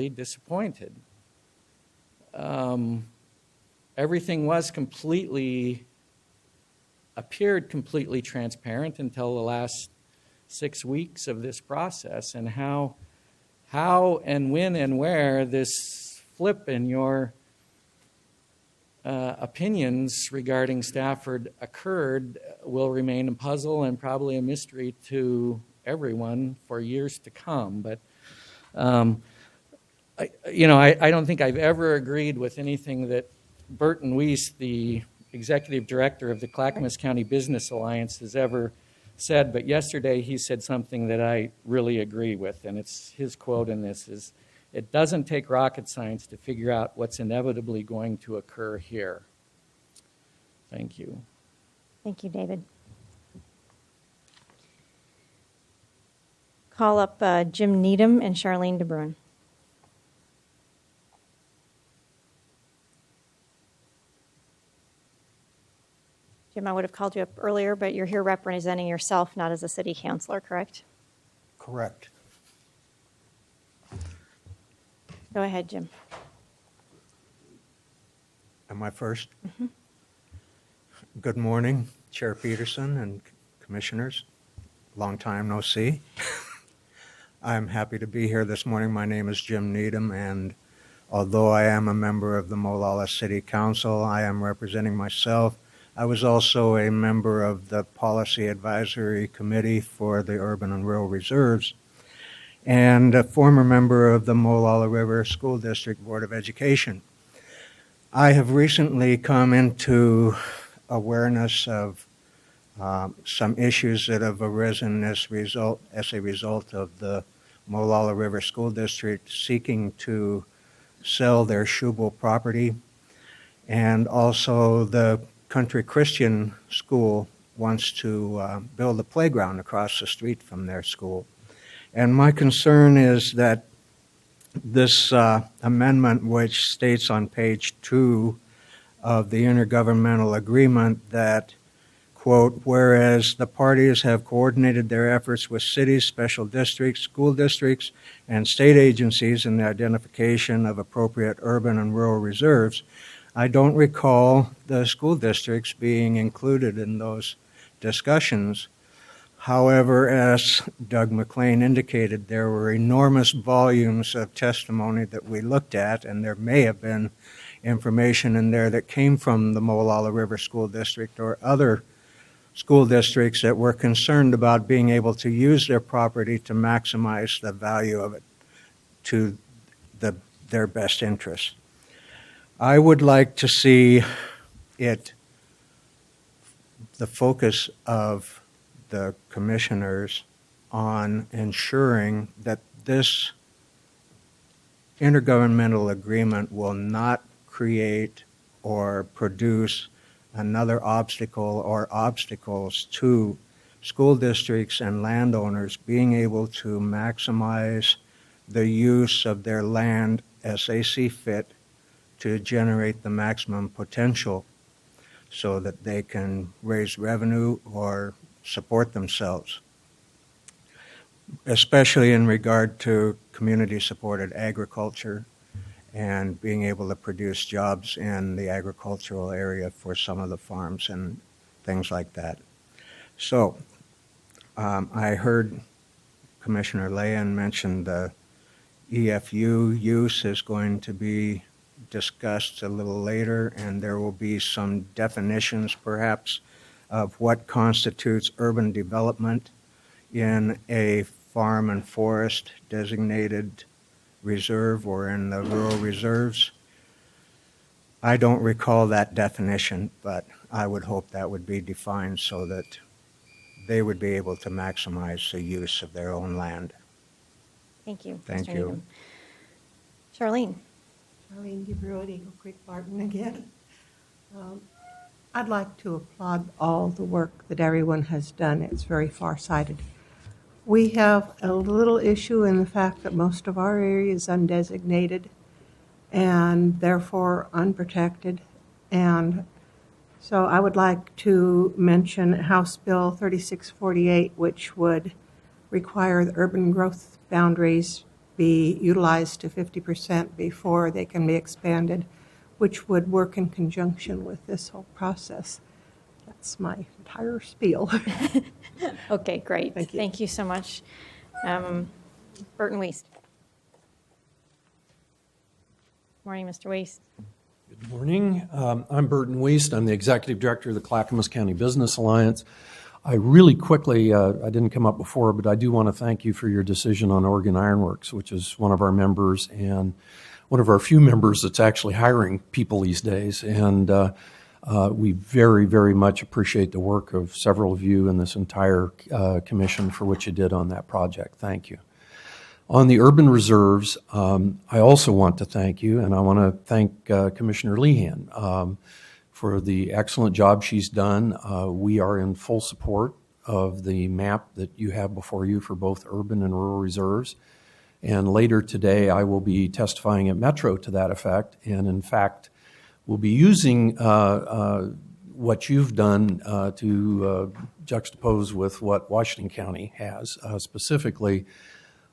disappointed. Everything appeared completely transparent until the last 6 weeks of this process, and how and when and where this flip in your opinions regarding Stafford occurred will remain a puzzle and probably a mystery to everyone for years to come. But I don't think I've ever agreed with anything that Burton Weiss, the executive director of the Clackamas County Business Alliance, has ever said. But yesterday he said something that I really agree with, and it's his quote in this is, "It doesn't take rocket science to figure out what's inevitably going to occur here." Thank you. Thank you, David. Call up Jim Needham and Charlene DeBruin. Jim, I would have called you up earlier, but you're here representing yourself, not as a city councilor, correct? Correct. Go ahead, Jim. Am I first? Mm-hmm. Good morning, Chair Peterson and commissioners. Long time no see. I'm happy to be here this morning. My name is Jim Needham, and although I am a member of the Molalla City Council, I am representing myself. I was also a member of the Policy Advisory Committee for the Urban and Rural Reserves, and a former member of the Molalla River School District Board of Education. I have recently come into awareness of some issues that have arisen as a result of the Molalla River School District seeking to sell their Schubel property. And also the Country Christian School wants to build a playground across the street from their school. And my concern is that this amendment, which states on page 2 of the intergovernmental agreement that, quote, whereas the parties have coordinated their efforts with cities, special districts, school districts, and state agencies in the identification of appropriate urban and rural reserves, I don't recall the school districts being included in those discussions. However, as Doug McLean indicated, there were enormous volumes of testimony that we looked at, and there may have been information in there that came from the Molalla River School District or other school districts that were concerned about being able to use their property to maximize the value of it to their best interest. I would like to see it, the focus of the commissioners on ensuring that this intergovernmental agreement will not create or produce another obstacle or obstacles to school districts and landowners being able to maximize the use of their land as they see fit to generate the maximum potential so that they can raise revenue or support themselves, especially in regard to community-supported agriculture and being able to produce jobs in the agricultural area for some of the farms and things like that. So I heard Commissioner Leyen mention the EFU use is going to be discussed a little later, and there will be some definitions perhaps of what constitutes urban development in a farm and forest designated reserve or in the rural reserves. I don't recall that definition, but I would hope that would be defined so that they would be able to maximize the use of their own land. Thank you. Thank Mr. you. Needham. Charlene. Charlene Gabriel, Eagle Creek Barton again. I'd like to applaud all the work that everyone has done. It's very far-sighted. We have a little issue in the fact that most of our area is undesignated and therefore unprotected. And so I would like to mention House Bill 3648, which would require the urban growth boundaries be utilized to 50% before they can be expanded, which would work in conjunction with this whole process. That's my entire spiel. Okay, great. Thank you so much. Burton Weist. Morning, Mr. Weist. Good morning. I'm Burton Weist. I'm the Executive Director of the Clackamas County Business Alliance. I really quickly, I didn't come up before, but I do want to thank you for your decision on Oregon Ironworks, which is one of our members and one of our few members that's actually hiring people these days. And we very, very much appreciate the work of several of you and this entire commission for what you did on that project. Thank you. On the urban reserves, I also want to thank you, and I want to thank Commissioner Lehan for the excellent job she's done. We are in full support of the map that you have before you for both urban and rural reserves. And later today, I will be testifying at Metro to that effect. And in fact, we'll be using what you've done to juxtapose with what Washington County has, specifically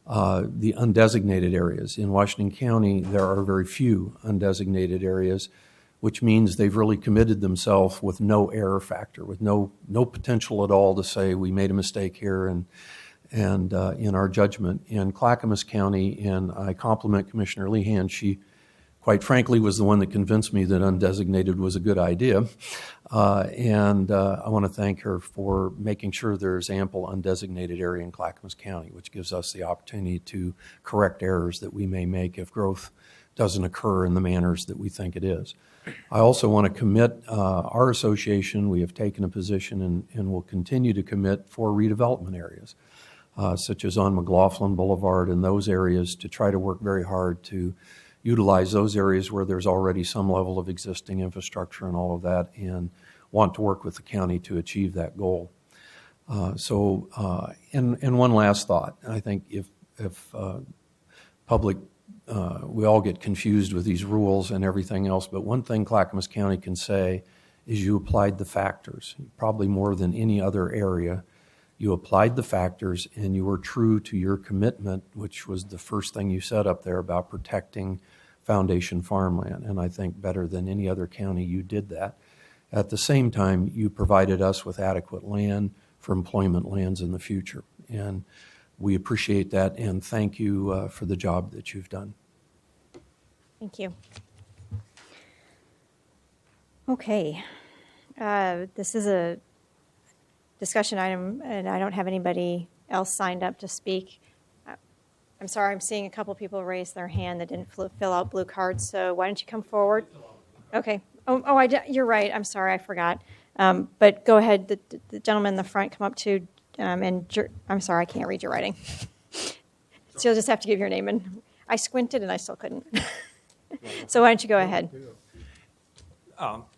the undesignated areas. In Washington County, there are very few undesignated areas, which means they've really committed themselves with no error factor, with no potential at all to say we made a mistake here and in our judgment. In Clackamas County, and I compliment Commissioner Lehan, she quite frankly was the one that convinced me that undesignated was a good idea. And I want to thank her for making sure there's ample undesignated area in Clackamas County, which gives us the opportunity to correct errors that we may make if growth doesn't occur in the manners that we think it is. I also want to commit our association. We have taken a position and will continue to commit for redevelopment areas. such as on McLaughlin Boulevard and those areas, to try to work very hard to utilize those areas where there's already some level of existing infrastructure and all of that, and want to work with the county to achieve that goal. And one last thought. I think if public, we all get confused with these rules and everything else, but one thing Clackamas County can say is you applied the factors, probably more than any other area. You applied the factors and you were true to your commitment, which was the first thing you said up there about protecting foundation farmland. And I think better than any other county, you did that. At the same time, you provided us with adequate land for employment lands in the future. And we appreciate that and thank you for the job that you've done. Thank you. Okay. This is a discussion item, and I don't have anybody else signed up to speak. I'm sorry, I'm seeing a couple people raise their hand that didn't fill out blue cards, so why don't you come forward? Okay. You're right. I'm sorry, I forgot. But go ahead, the gentleman in the front, come up to, I'm sorry, I can't read your writing. So you'll just have to give your name, and I squinted and I still couldn't. So why don't you go ahead?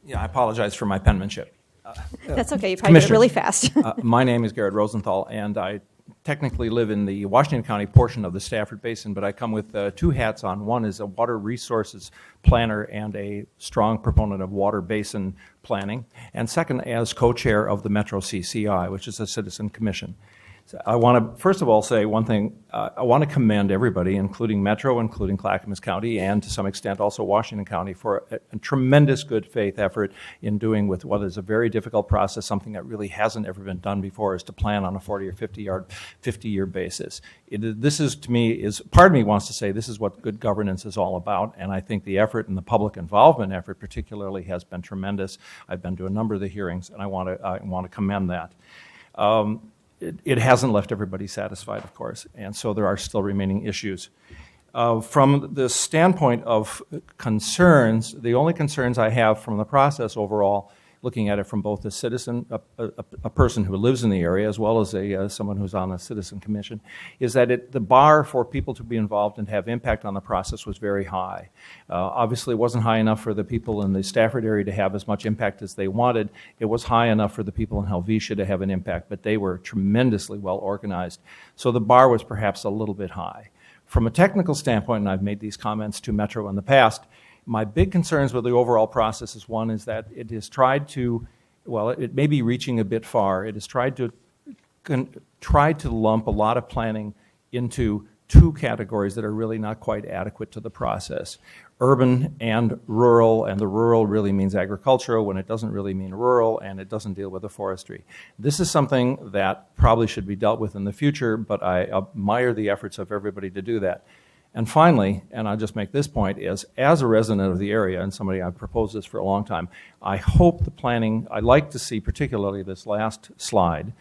Yeah, I apologize for my penmanship. That's okay. You probably did it really fast. My name is Garrett Rosenthal, and I technically live in the Washington County portion of the Stafford Basin, but I come with two hats on. One is a water resources planner and a strong proponent of water basin planning, and second, as co-chair of the Metro CCI, which is a citizen commission. So I want to, first of all, say one thing. I want to commend everybody, including Metro, including Clackamas County, and to some extent also Washington County, for a tremendous good faith effort in doing with what is a very difficult process, something that really hasn't ever been done before, is to plan on a 40 or 50-year basis. This is, to me, part of me wants to say this is what good governance is all about, and I think the effort and the public involvement effort particularly has been tremendous. I've been to a number of the hearings, and I want to commend that. It hasn't left everybody satisfied, of course, and so there are still remaining issues. From the standpoint of concerns, the only concerns I have from the process overall, looking at it from both a citizen, a person who lives in the area, as well as someone who's on a citizen commission, is that the bar for people to be involved and have impact on the process was very high. Obviously, it wasn't high enough for the people in the Stafford area to have as much impact as they wanted. It was high enough for the people in Helvetia to have an impact, but they were tremendously well organized. So the bar was perhaps a little bit high. From a technical standpoint, and I've made these comments to Metro in the past, my big concerns with the overall process is one is that it has tried to, well, it may be reaching a bit far. It has tried to lump a lot of planning into two categories that are really not quite adequate to the process. Urban and rural, and the rural really means agricultural when it doesn't really mean rural, and it doesn't deal with the forestry. This is something that probably should be dealt with in the future, but I admire the efforts of everybody to do that. And finally, and I'll just make this point, is as a resident of the area and somebody I've proposed this for a long time, I hope the planning, I'd like to see particularly this last slide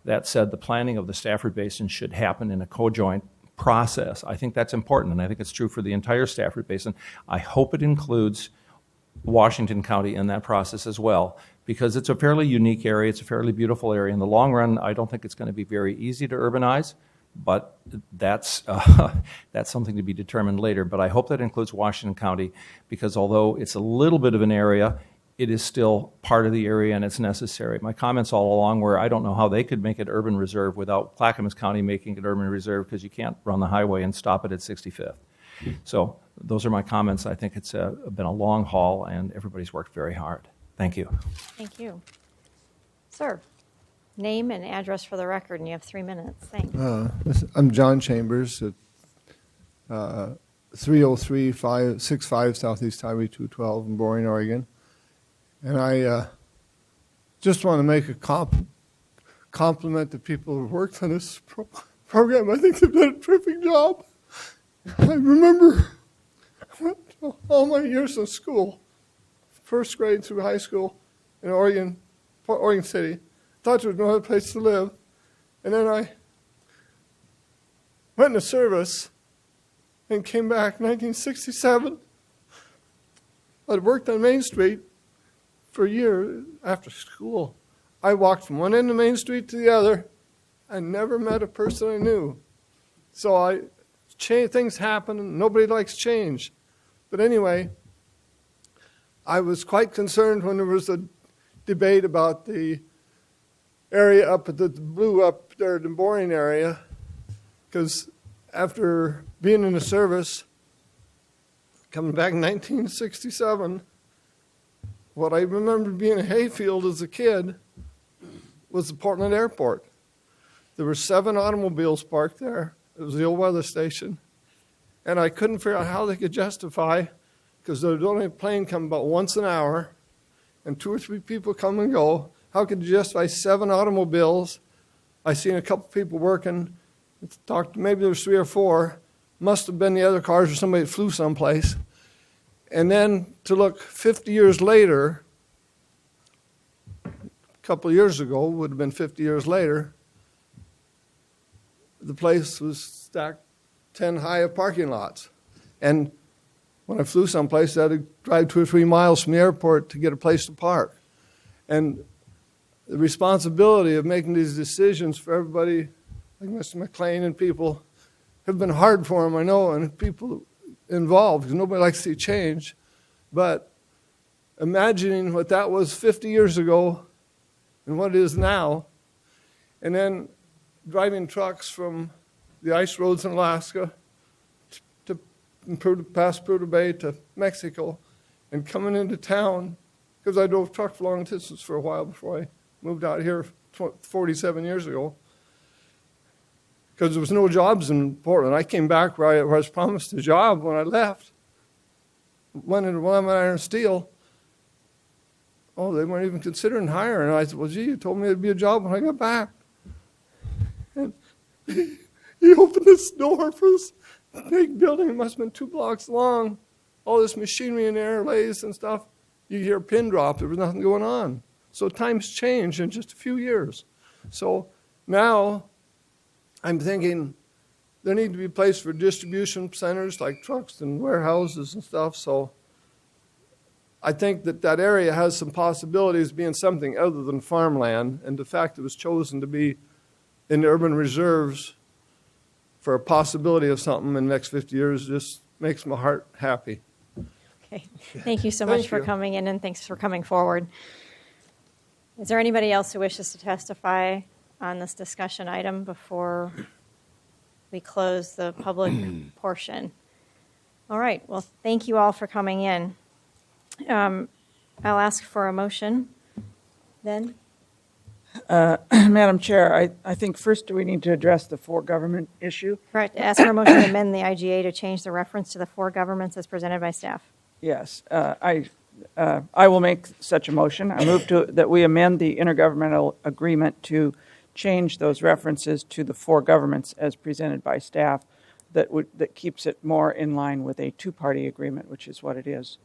that said the planning of the Stafford Basin should happen in a co-joint process. I think that's important, and I think it's true for the entire Stafford Basin. I hope it includes Washington County in that process as well, because it's a fairly unique area, it's a fairly beautiful area. In the long run, I don't think it's going to be very easy to urbanize, but that's something to be determined later. But I hope that includes Washington County, because although it's a little bit of an area, it is still part of the area and it's necessary. My comments all along were I don't know how they could make it urban reserve without Clackamas County making it urban reserve, because you can't run the highway and stop it at 65th. So those are my comments. I think it's been a long haul and everybody's worked very hard. Thank you. Thank you. Sir, name and address for the record, and you have 3 minutes. Thanks. I'm John Chambers at 303-65 Southeast Highway 212 in Boring, Oregon. And I just want to make a compliment to people who worked on this program. I think they've done a terrific job. I remember all my years in school, first grade through high school in Oregon City. Thought there was no other place to live. And then I went into service and came back in 1967. I'd worked on Main Street for a year after school. I walked from one end of Main Street to the other I never met a person I knew. So things happen, and nobody likes change. But anyway, I was quite concerned when there was a debate about the area up at the blue up there, the boring area, because after being in the service, coming back in 1967, what I remember being a hayfield as a kid was the Portland Airport. There were 7 automobiles parked there. It was the old weather station. And I couldn't figure out how they could justify, because there was only a plane come about once an hour, and 2 or 3 people come and go. How could you justify 7 automobiles? I seen a couple people working. Maybe there was 3 or 4. Must have been the other cars or somebody that flew someplace. And then to look 50 years later, a couple of years ago, would have been 50 years later, the place was stacked 10 high of parking lots. And when I flew someplace, I had to drive 2 or 3 miles from the airport to get a place to park. And the responsibility of making these decisions for everybody, like Mr. McLean and people, have been hard for them, I know, and people involved, because nobody likes to see change. But imagining what that was 50 years ago and what it is now, and then driving trucks from the ice roads in Alaska to past Prudhoe Bay to Mexico, and coming into town, because I drove truck long distance for a while before I moved out here 47 years ago, because there was no jobs in Portland. I came back where I was promised a job when I left. Went into Willamette Iron and Steel. Oh, they weren't even considering hiring. And I said, well, gee, you told me there'd be a job when I got back. And he opened this door for this big building. It must have been 2 blocks long. All this machinery in there, lathes and stuff. You hear a pin drop. There was nothing going on. So times change in just a few years. So now I'm thinking there need to be a place for distribution centers like trucks and warehouses and stuff. So I think that area has some possibilities being something other than farmland. And the fact it was chosen to be in the urban reserves for a possibility of something in the next 50 years just makes my heart happy. Okay. Thank you so much for coming in, and thanks for coming forward. Is there anybody else who wishes to testify on this discussion item before we close the public portion? All right. Well, thank you all for coming in. I'll ask for a motion then. Madam Chair, I think first we need to address the for government issue. Right. Ask for a motion to amend the IGA to change the reference to the 4 governments as presented by staff. Yes, I will make such a motion. I move that we amend the intergovernmental agreement to change those references to the 4 governments as presented by staff. That keeps it more in line with a 2-party agreement, which is what it is.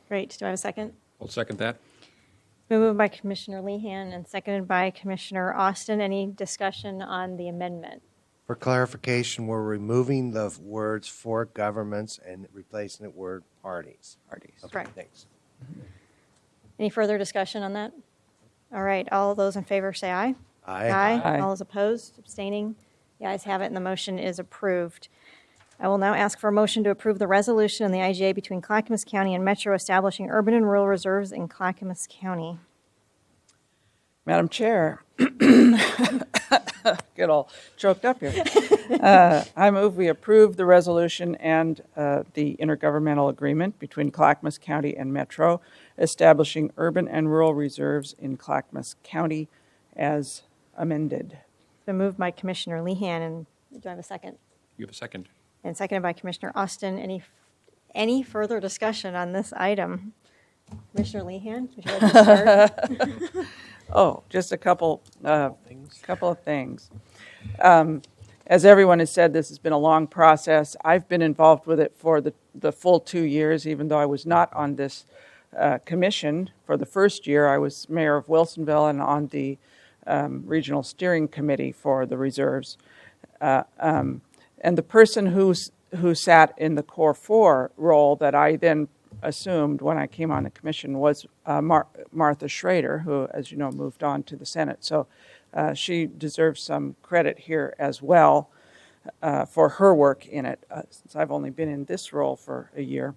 Great. Do I have a second? I'll second that. It's been moved by Commissioner Lehan and seconded by Commissioner Austin. Any discussion on the amendment? For clarification, we're removing the words for governments and replacing it word parties. Parties. Okay, Correct. thanks. Any further discussion on that? All right. All those in favor say aye. Aye. Aye. All those opposed, abstaining? The ayes have it, and the motion is approved. I will now ask for a motion to approve the resolution in the IGA between Clackamas County and Metro establishing urban and rural reserves in Clackamas County. Madam Chair, get all choked up here. I move we approve the resolution and the intergovernmental agreement between Clackamas County and Metro establishing urban and rural reserves in Clackamas County as amended. It's been moved by Commissioner Lehan, and do I have a second? You have a second. And seconded by Commissioner Austin. Any further discussion on this item? Commissioner Lehan, would you like to start? Oh, just a couple of things. As everyone has said, this has been a long process. I've been involved with it for the full 2 years, even though I was not on this commission. For the first year, I was mayor of Wilsonville and on the regional steering committee for the reserves. And the person who sat in the Core 4 role that I then assumed when I came on the commission was Martha Schrader, who, as you know, moved on to the Senate. So She deserves some credit here as well for her work in it, since I've only been in this role for a year.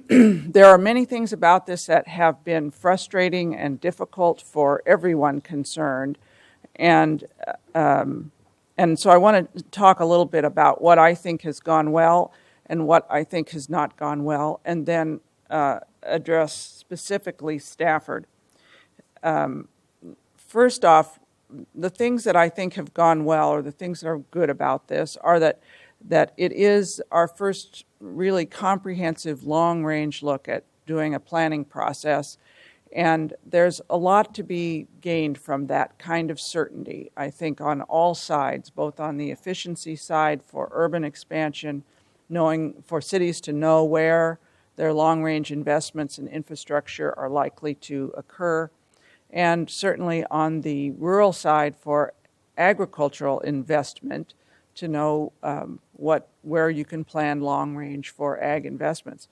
There are many things about this that have been frustrating and difficult for everyone concerned, and so I want to talk a little bit about what I think has gone well and what I think has not gone well, and then address specifically Stafford. First off, the things that I think have gone well, or the things that are good about this, are that it is our first really comprehensive long-range look at doing a planning process, and there's a lot to be gained from that kind of certainty, I think, on all sides, both on the efficiency side for urban expansion, knowing for cities to know where their long-range investments in infrastructure are likely to occur, and certainly on the rural side for agricultural investment to know where you can plan long range for ag investments.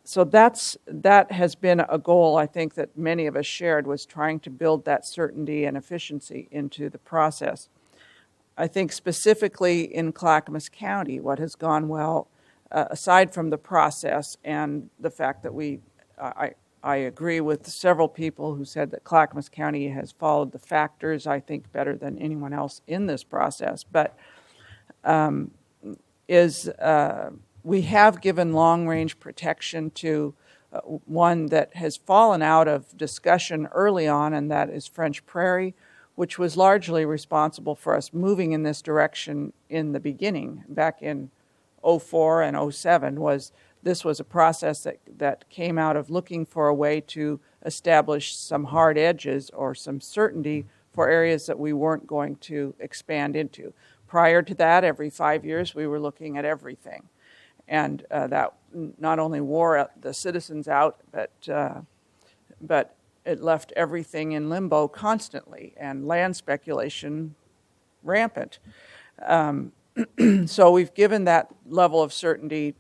So that has been a goal, I think, that many of us shared, was trying to build that certainty and efficiency into the process. I think specifically in Clackamas County, what has gone well, aside from the process and the fact that I agree with several people who said that Clackamas County has followed the factors, I think, better than anyone else in this process, but we have given long-range protection to one that has fallen out of discussion early on, and that is French Prairie, which was largely responsible for us moving in this direction in the beginning, back in 2004 and 2007. This was a process that came out of looking for a way to establish some hard edges or some certainty for areas that we weren't going to expand into. Prior to that, every 5 years, we were looking at everything. And that not only wore the citizens out, but it left everything in limbo constantly, and land speculation rampant. So we've given that level of certainty,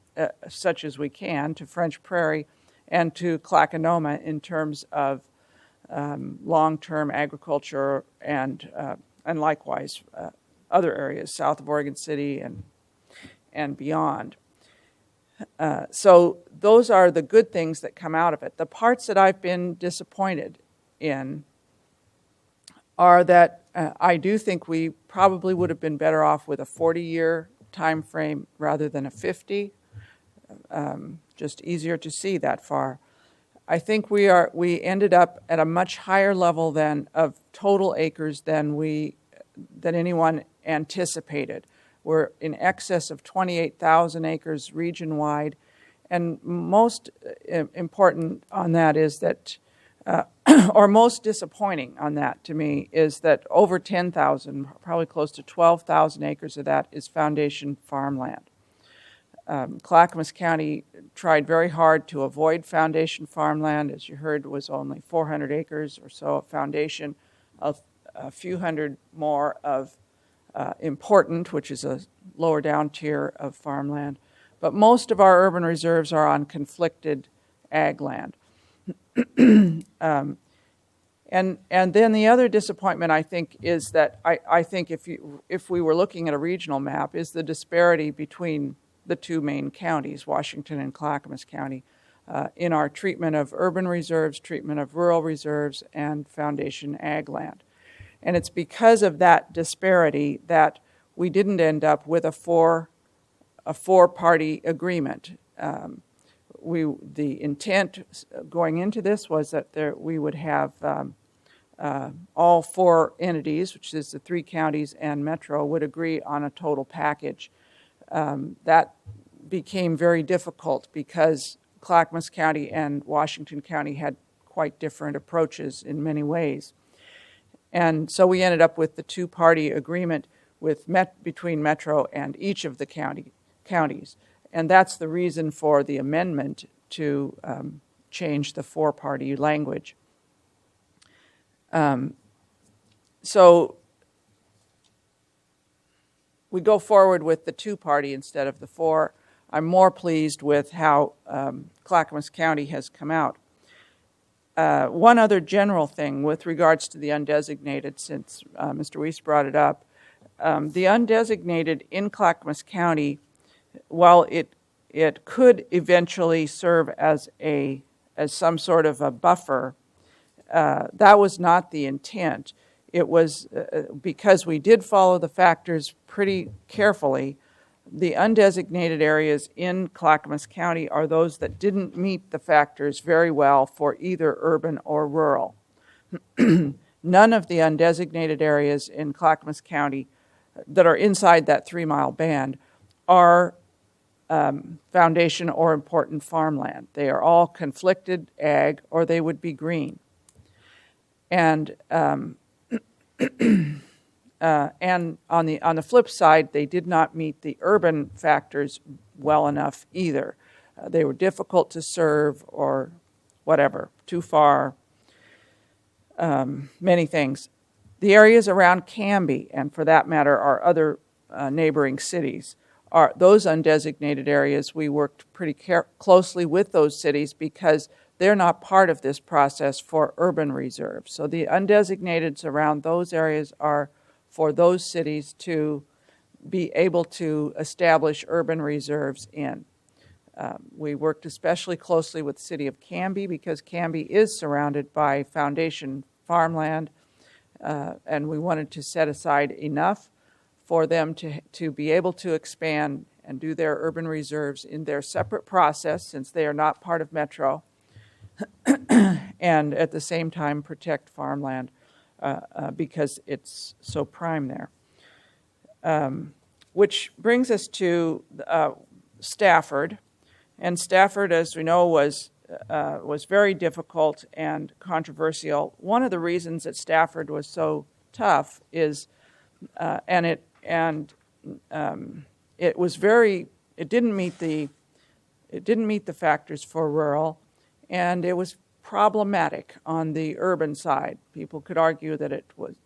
such as we can, to French Prairie and to Clackanoma in terms of long-term agriculture and likewise other areas south of Oregon City and beyond. So those are the good things that come out of it. The parts that I've been disappointed in are that I do think we probably would have been better off with a 40-year time frame rather than a 50. Just easier to see that far. I think we ended up at a much higher level of total acres than anyone anticipated. We're in excess of 28,000 acres region-wide, and most important on that is that, or most disappointing on that to me, is that over 10,000, probably close to 12,000 acres of that is foundation farmland. Clackamas County tried very hard to avoid foundation farmland. As you heard, was only 400 acres or so of foundation, a few hundred more of important, which is a lower down tier of farmland. But most of our urban reserves are on conflicted ag land. And then the other disappointment, I think, is that I think if we were looking at a regional map, is the disparity between the two main counties, Washington and Clackamas County, in our treatment of urban reserves, treatment of rural reserves, and foundation ag land. And it's because of that disparity that we didn't end up with a four-party agreement. The intent going into this was that we would have all four entities, which is the three counties and Metro, would agree on a total package. That became very difficult because Clackamas County and Washington County had quite different approaches in many ways. And so we ended up with the two-party agreement between Metro and each of the counties. And that's the reason for the amendment to change the four-party language. So we go forward with the two-party instead of the four. I'm more pleased with how Clackamas County has come out. one other general thing with regards to the undesignated, since Mr. Weiss brought it up. The undesignated in Clackamas County, while it could eventually serve as some sort of a buffer, that was not the intent. It was because we did follow the factors pretty carefully. The undesignated areas in Clackamas County are those that didn't meet the factors very well for either urban or rural. None of the undesignated areas in Clackamas County that are inside that 3-mile band are foundation or important farmland. They are all conflicted ag, or they would be green. And and on the flip side, they did not meet the urban factors well enough either. They were difficult to serve, or whatever, too far, many things. The areas around Canby, and for that matter, our other neighboring cities, are those undesignated areas. We worked pretty closely with those cities because they're not part of this process for urban reserves. So the undesignateds around those areas are for those cities to be able to establish urban reserves in. We worked especially closely with the city of Canby because Canby is surrounded by foundation farmland, and we wanted to set aside enough for them to be able to expand and do their urban reserves in their separate process, since they are not part of Metro, and at the same time protect farmland because it's so prime there. Which brings us to Stafford. And Stafford, as we know, was very difficult and controversial. One of the reasons that Stafford was so tough is, it didn't meet the factors for rural, and it was problematic on the urban side. People could argue that it was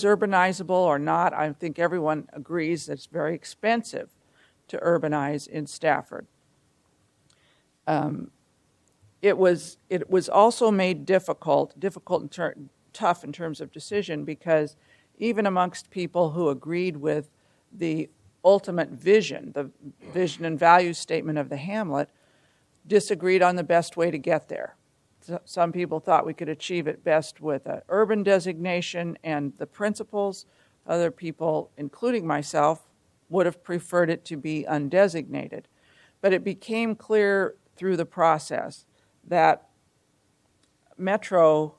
urbanizable or not. I think everyone agrees that it's very expensive to urbanize in Stafford. It was also made difficult and tough in terms of decision, because even amongst people who agreed with the ultimate vision, the vision and value statement of the hamlet, disagreed on the best way to get there. Some people thought we could achieve it best with an urban designation and the principles. Other people, including myself, would have preferred it to be undesignated. But it became clear through the process that Metro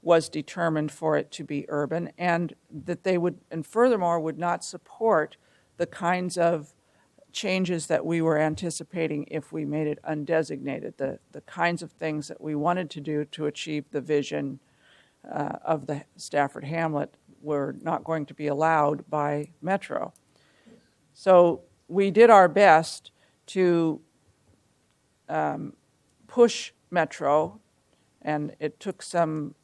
was determined for it to be urban, and that they would, and furthermore, would not support the kinds of changes that we were anticipating if we made it undesignated, the kinds of things that we wanted to do to achieve the vision of the Stafford Hamlet were not going to be allowed by Metro. So we did our best to push Metro, and it took some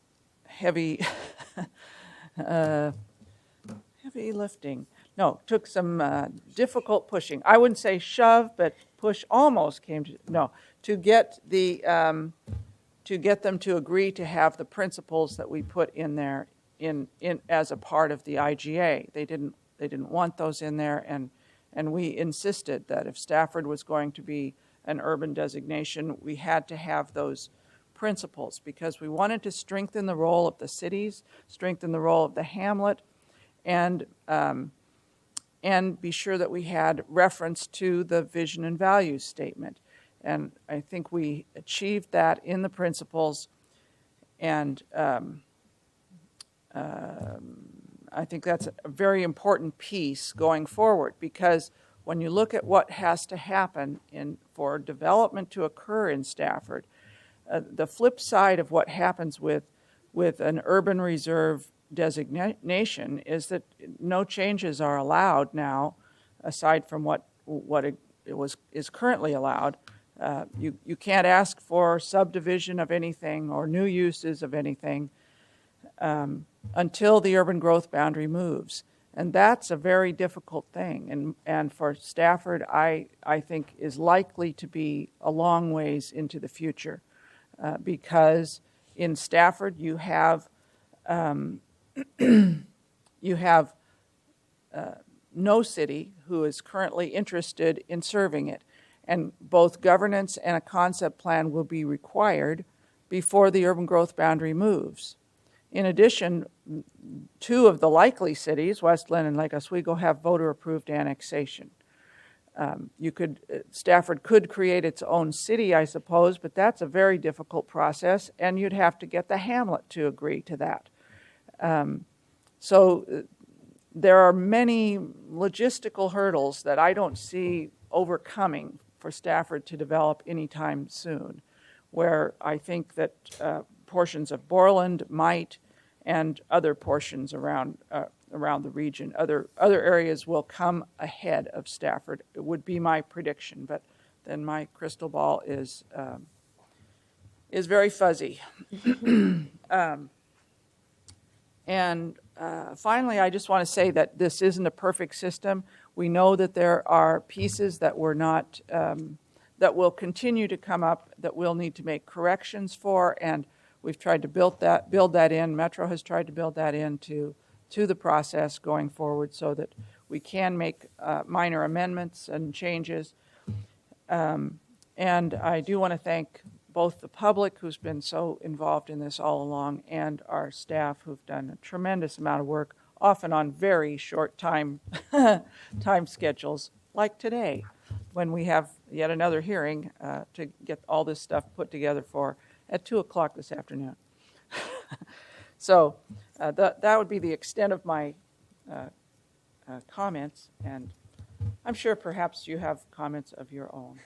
heavy lifting. No, took some difficult pushing. I wouldn't say shove, but push almost came to get them to agree to have the principles that we put in there in as a part of the IGA. They didn't want those in there, and we insisted that if Stafford was going to be an urban designation, we had to have those principles, because we wanted to strengthen the role of the cities, strengthen the role of the hamlet, and be sure that we had reference to the vision and values statement. And I think we achieved that in the principles, and I think that's a very important piece going forward, because when you look at what has to happen for development to occur in Stafford, the flip side of what happens with an urban reserve designation is that no changes are allowed now, aside from what is currently allowed. You can't ask for subdivision of anything or new uses of anything until the urban growth boundary moves. And that's a very difficult thing. And for Stafford, I think is likely to be a long ways into the future, because In Stafford, you have no city who is currently interested in serving it, and both governance and a concept plan will be required before the urban growth boundary moves. In addition, 2 of the likely cities, West Lynn and Lake Oswego, have voter-approved annexation. Stafford could create its own city, I suppose, but that's a very difficult process, and you'd have to get the hamlet to agree to that. So there are many logistical hurdles that I don't see overcoming for Stafford to develop anytime soon, where I think that portions of Borland might, and other portions around the region, other areas will come ahead of Stafford. It would be my prediction, but then my crystal ball is very fuzzy. Finally, I just want to say that this isn't a perfect system. We know that there are pieces that were not, that will continue to come up, that we'll need to make corrections for, and we've tried to build that in. Metro has tried to build that into the process going forward so that we can make minor amendments and changes. And I do want to thank both the public, who's been so involved in this all along, and our staff, who've done a tremendous amount of work, often on very short time schedules, like today, when we have yet another hearing to get all this stuff put together for at 2 o'clock this afternoon. So that would be the extent of my comments, and I'm sure perhaps you have comments of your own.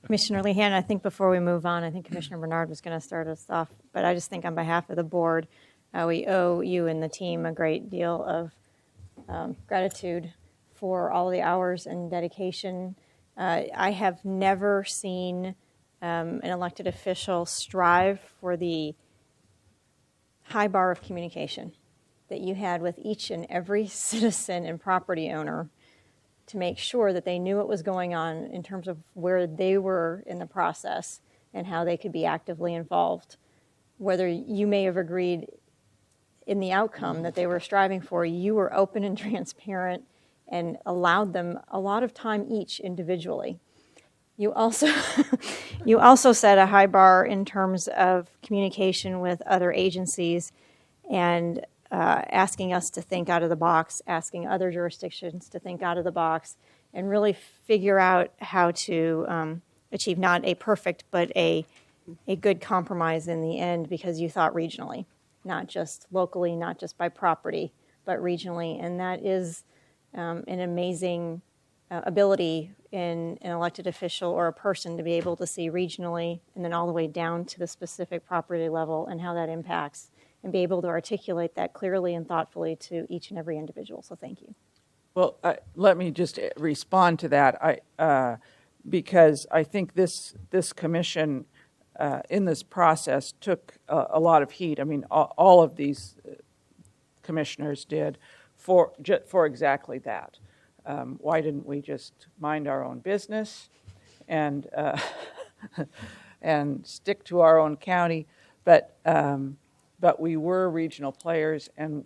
Commissioner Lehan, I think before we move on, I think Commissioner Bernard was going to start us off, but I just think on behalf of the board, we owe you and the team a great deal of gratitude for all the hours and dedication. I have never seen an elected official strive for the high bar of communication that you had with each and every citizen and property owner to make sure that they knew what was going on in terms of where they were in the process and how they could be actively involved. Whether you may have agreed in the outcome that they were striving for, you were open and transparent and allowed them a lot of time each individually. You also set a high bar in terms of communication with other agencies and asking us to think out of the box, asking other jurisdictions to think out of the box, and really figure out how to achieve not a perfect, but a good compromise in the end, because you thought regionally, not just locally, not just by property, but regionally. And that is an amazing ability in an elected official or a person to be able to see regionally and then all the way down to the specific property level and how that impacts, and be able to articulate that clearly and thoughtfully to each and every individual. So thank you. Well, let me just respond to that. Because I think this commission in this process took a lot of heat. I mean, all of these commissioners did for exactly that. Why didn't we just mind our own business and and stick to our own county? But we were regional players, and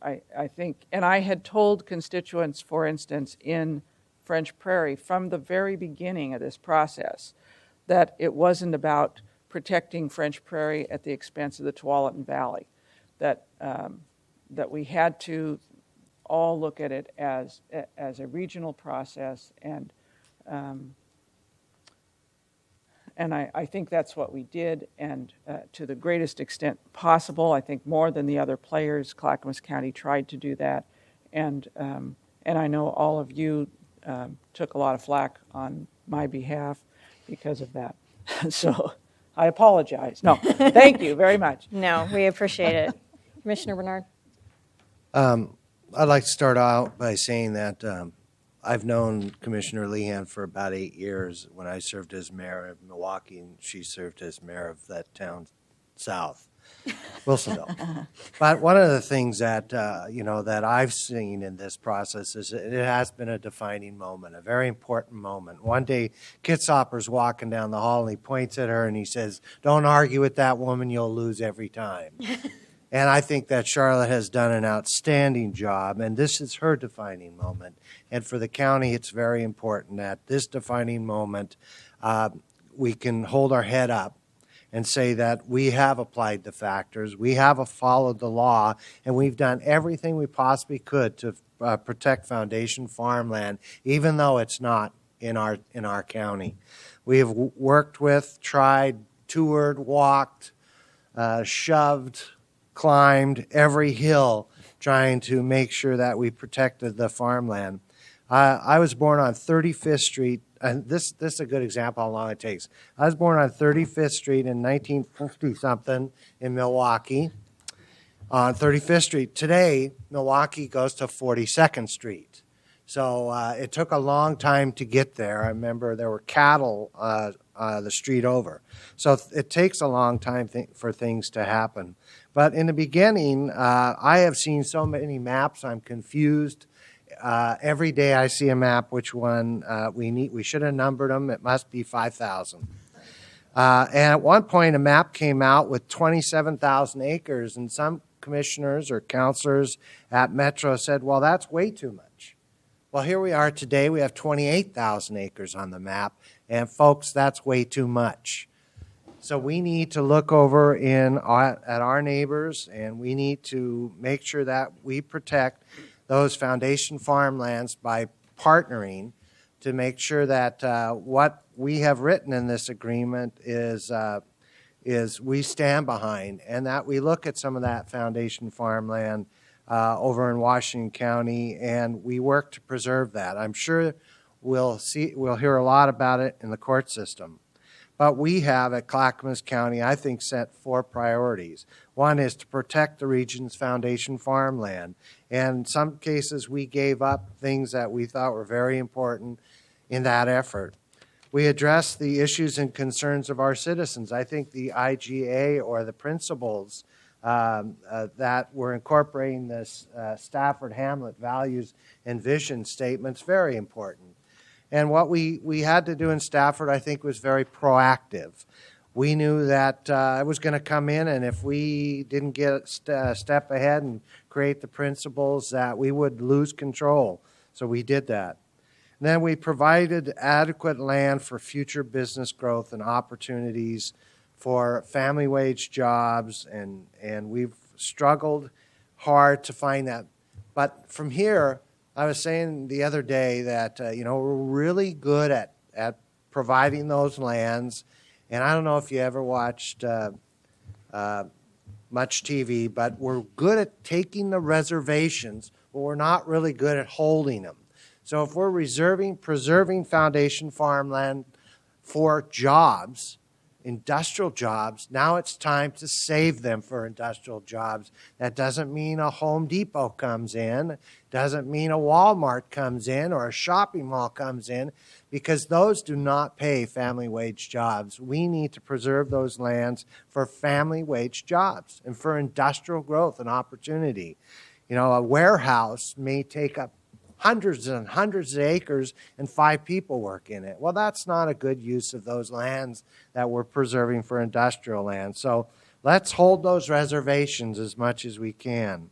I think, and I had told constituents, for instance, in French Prairie from the very beginning of this process, that it wasn't about protecting French Prairie at the expense of the Tualatin Valley, that we had to all look at it as a regional process, and I think that's what we did, and to the greatest extent possible. I think more than the other players, Clackamas County tried to do that, and I know all of you took a lot of flack on my behalf because of that. So I apologize. No, thank you very much. No, we appreciate it. Commissioner Bernard? I'd like to start out by saying that I've known Commissioner Lehan for about 8 years. When I served as mayor of Milwaukee, and she served as mayor of that town south. Wilsonville. But one of the things that that I've seen in this process is it has been a defining moment, a very important moment. One day, Kitzhopper's walking down the hall and he points at her and he says, "Don't argue with that woman; you'll lose every time." And I think that Charlotte has done an outstanding job, and this is her defining moment. And for the county, it's very important that this defining moment, we can hold our head up and say that we have applied the factors, we have followed the law, and we've done everything we possibly could to protect foundation farmland, even though it's not in our county. We have worked with, tried, toured, walked, shoved, climbed every hill trying to make sure that we protected the farmland. I was born on 35th Street, and this is a good example how long it takes. I was born on 35th Street in 1950-something in Milwaukee, on 35th Street. Today, Milwaukee goes to 42nd Street. So it took a long time to get there. I remember there were cattle the street over. So it takes a long time for things to happen. But in the beginning, I have seen so many maps, I'm confused. Every day I see a map, which one we should have numbered them. It must be 5,000. And at one point, a map came out with 27,000 acres, and some commissioners or counselors at Metro said, well, that's way too much. Well, here we are today. We have 28,000 acres on the map, and folks, that's way too much. So we need to look over at our neighbors, and we need to make sure that we protect those foundation farmlands by partnering to make sure that what we have written in this agreement is we stand behind, and that we look at some of that foundation farmland over in Washington County, and we work to preserve that. I'm sure we'll hear a lot about it in the court system. But we have at Clackamas County, I think, set 4 priorities. One is to protect the region's foundation farmland. And in some cases, we gave up things that we thought were very important in that effort. We address the issues and concerns of our citizens. I think the IGA, or the principles that we're incorporating this Stafford Hamlet values and vision statements, very important. And what we had to do in Stafford, I think, was very proactive. We knew that it was going to come in, and if we didn't get a step ahead and create the principles, that we would lose control. So we did that. And then we provided adequate land for future business growth and opportunities for family wage jobs, and we've struggled hard to find that. But from here, I was saying the other day that we're really good at providing those lands, and I don't know if you ever watched much TV, but we're good at taking the reservations, but we're not really good at holding them. So if we're preserving foundation farmland for jobs, industrial jobs, now it's time to save them for industrial jobs. That doesn't mean a Home Depot comes in, doesn't mean a Walmart comes in or a shopping mall comes in, because those do not pay family wage jobs. We need to preserve those lands for family wage jobs and for industrial growth and opportunity. A warehouse may take up hundreds and hundreds of acres and 5 people work in it. Well, that's not a good use of those lands that we're preserving for industrial land. So let's hold those reservations as much as we can.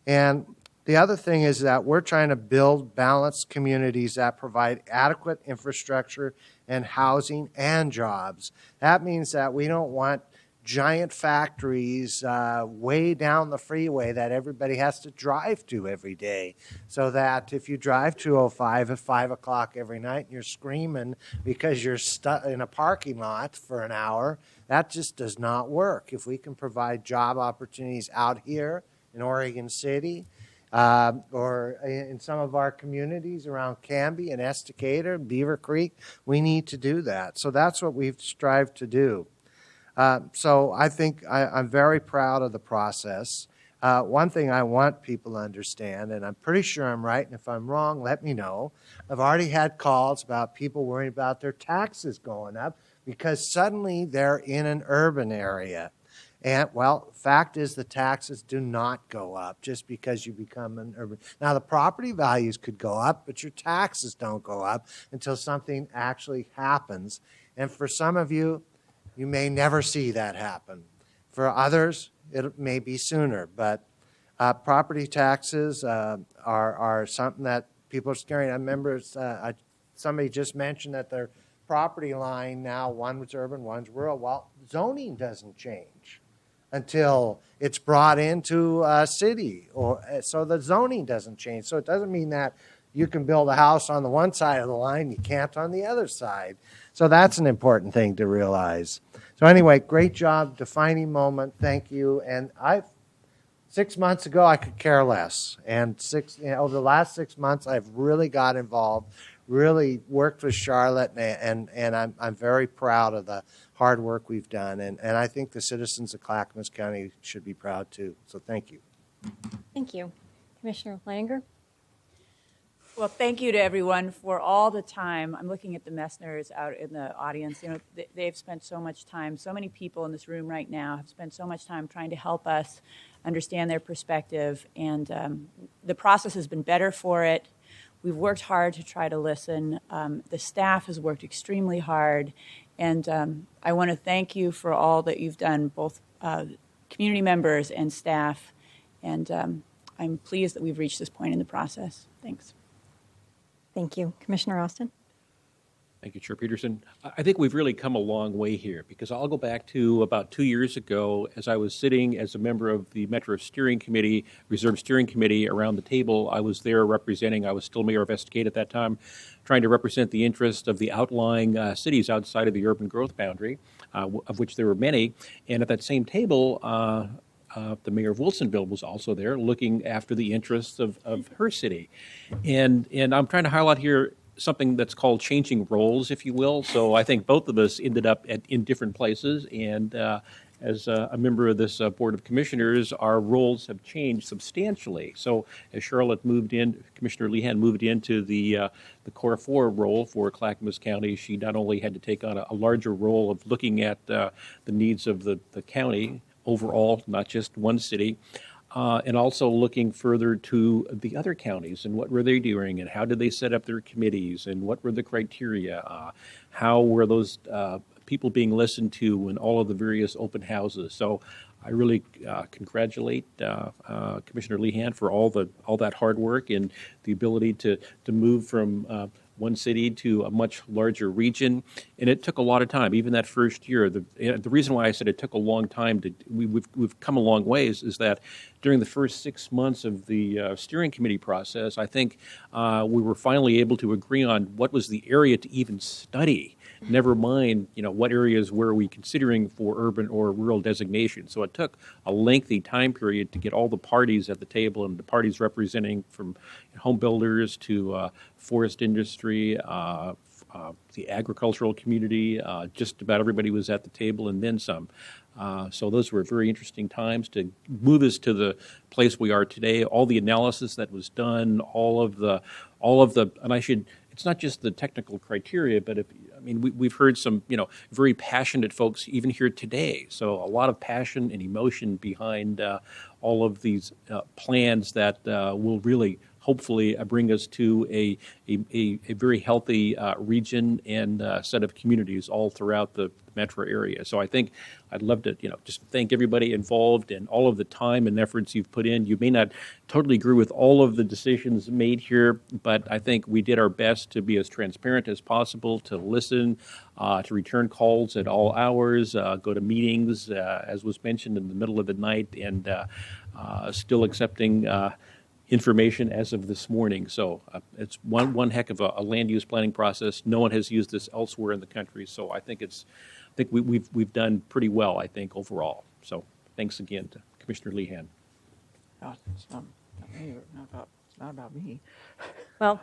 And the other thing is that we're trying to build balanced communities that provide adequate infrastructure and housing and jobs. That means that we don't want giant factories way down the freeway that everybody has to drive to every day. So that if you drive 205 at 5 o'clock every night and you're screaming because you're stuck in a parking lot for an hour, that just does not work. If we can provide job opportunities out here in Oregon City, or in some of our communities around Canby and Estacada, Beaver Creek, we need to do that. So that's what we've strived to do. So I think I'm very proud of the process. One thing I want people to understand, and I'm pretty sure I'm right, and if I'm wrong, let me know. I've already had calls about people worrying about their taxes going up because suddenly they're in an urban area. And, well, fact is the taxes do not go up just because you become an urban. Now, the property values could go up, but your taxes don't go up until something actually happens. And for some of you, you may never see that happen. For others, it may be sooner. But property taxes are something that people are scaring. I remember somebody just mentioned that their property line now, one's urban, one's rural. Well, zoning doesn't change until it's brought into a city, so the zoning doesn't change. So it doesn't mean that you can build a house on the one side of the line, you can't on the other side. So that's an important thing to realize. So anyway, great job, defining moment. Thank you. And 6 months ago, I could care less. And over the last 6 months, I've really got involved, really worked with Charlotte, and I'm very proud of the hard work we've done. And I think the citizens of Clackamas County should be proud too. So thank you. Thank you. Commissioner Leininger? Well, thank you to everyone for all the time. I'm looking at the Messners out in the audience. You know, they've spent so much time. So many people in this room right now have spent so much time trying to help us understand their perspective. And the process has been better for it. We've worked hard to try to listen. The staff has worked extremely hard. And I want to thank you for all that you've done, both community members and staff. And I'm pleased that we've reached this point in the process. Thanks. Thank you. Commissioner Austin? Thank you, Chair Peterson. I think we've really come a long way here, because I'll go back to about 2 years ago as I was sitting as a member of the Metro Steering Committee, Reserve Steering Committee, around the table. I was there representing, I was still Mayor of Estacade at that time, trying to represent the interest of the outlying cities outside of the urban growth boundary, of which there were many. And at that same table, the mayor of Wilsonville was also there, looking after the interests of her city. And I'm trying to highlight here something that's called changing roles, if you will. So I think both of us ended up in different places. And as a member of this Board of Commissioners, our roles have changed substantially. So as Charlotte moved in, Commissioner Lehan moved into the Core 4 role for Clackamas County, she not only had to take on a larger role of looking at the needs of the county overall, not just one city, and also looking further to the other counties and what were they doing and how did they set up their committees and what were the criteria, how were those people being listened to in all of the various open houses. So I really congratulate Commissioner Lehan for all that hard work and the ability to move from one city to a much larger region. And it took a lot of time, even that first year. The reason why I said it took a long time, we've come a long ways, is that during the first 6 months of the steering committee process, I think we were finally able to agree on what was the area to even study. Never mind, what areas were we considering for urban or rural designation. So it took a lengthy time period to get all the parties at the table, and the parties representing from home builders to forest industry, the agricultural community, just about everybody was at the table and then some. So those were very interesting times to move us to the place we are today. All the analysis that was done, all of the, and it's not just the technical criteria, but we've heard some, very passionate folks even here today. So a lot of passion and emotion behind all of these plans that will really hopefully bring us to a very healthy region and set of communities all throughout the metro area. So I think I'd love to, just thank everybody involved and all of the time and efforts you've put in. You may not totally agree with all of the decisions made here, but I think we did our best to be as transparent as possible, to listen, to return calls at all hours, go to meetings, as was mentioned, in the middle of the night, and still accepting information as of this morning. So it's one heck of a land use planning process. No one has used this elsewhere in the country. So I think we've done pretty well, I think, overall. So thanks again to Commissioner Lehan. Oh, it's not me. It's not about me. Well,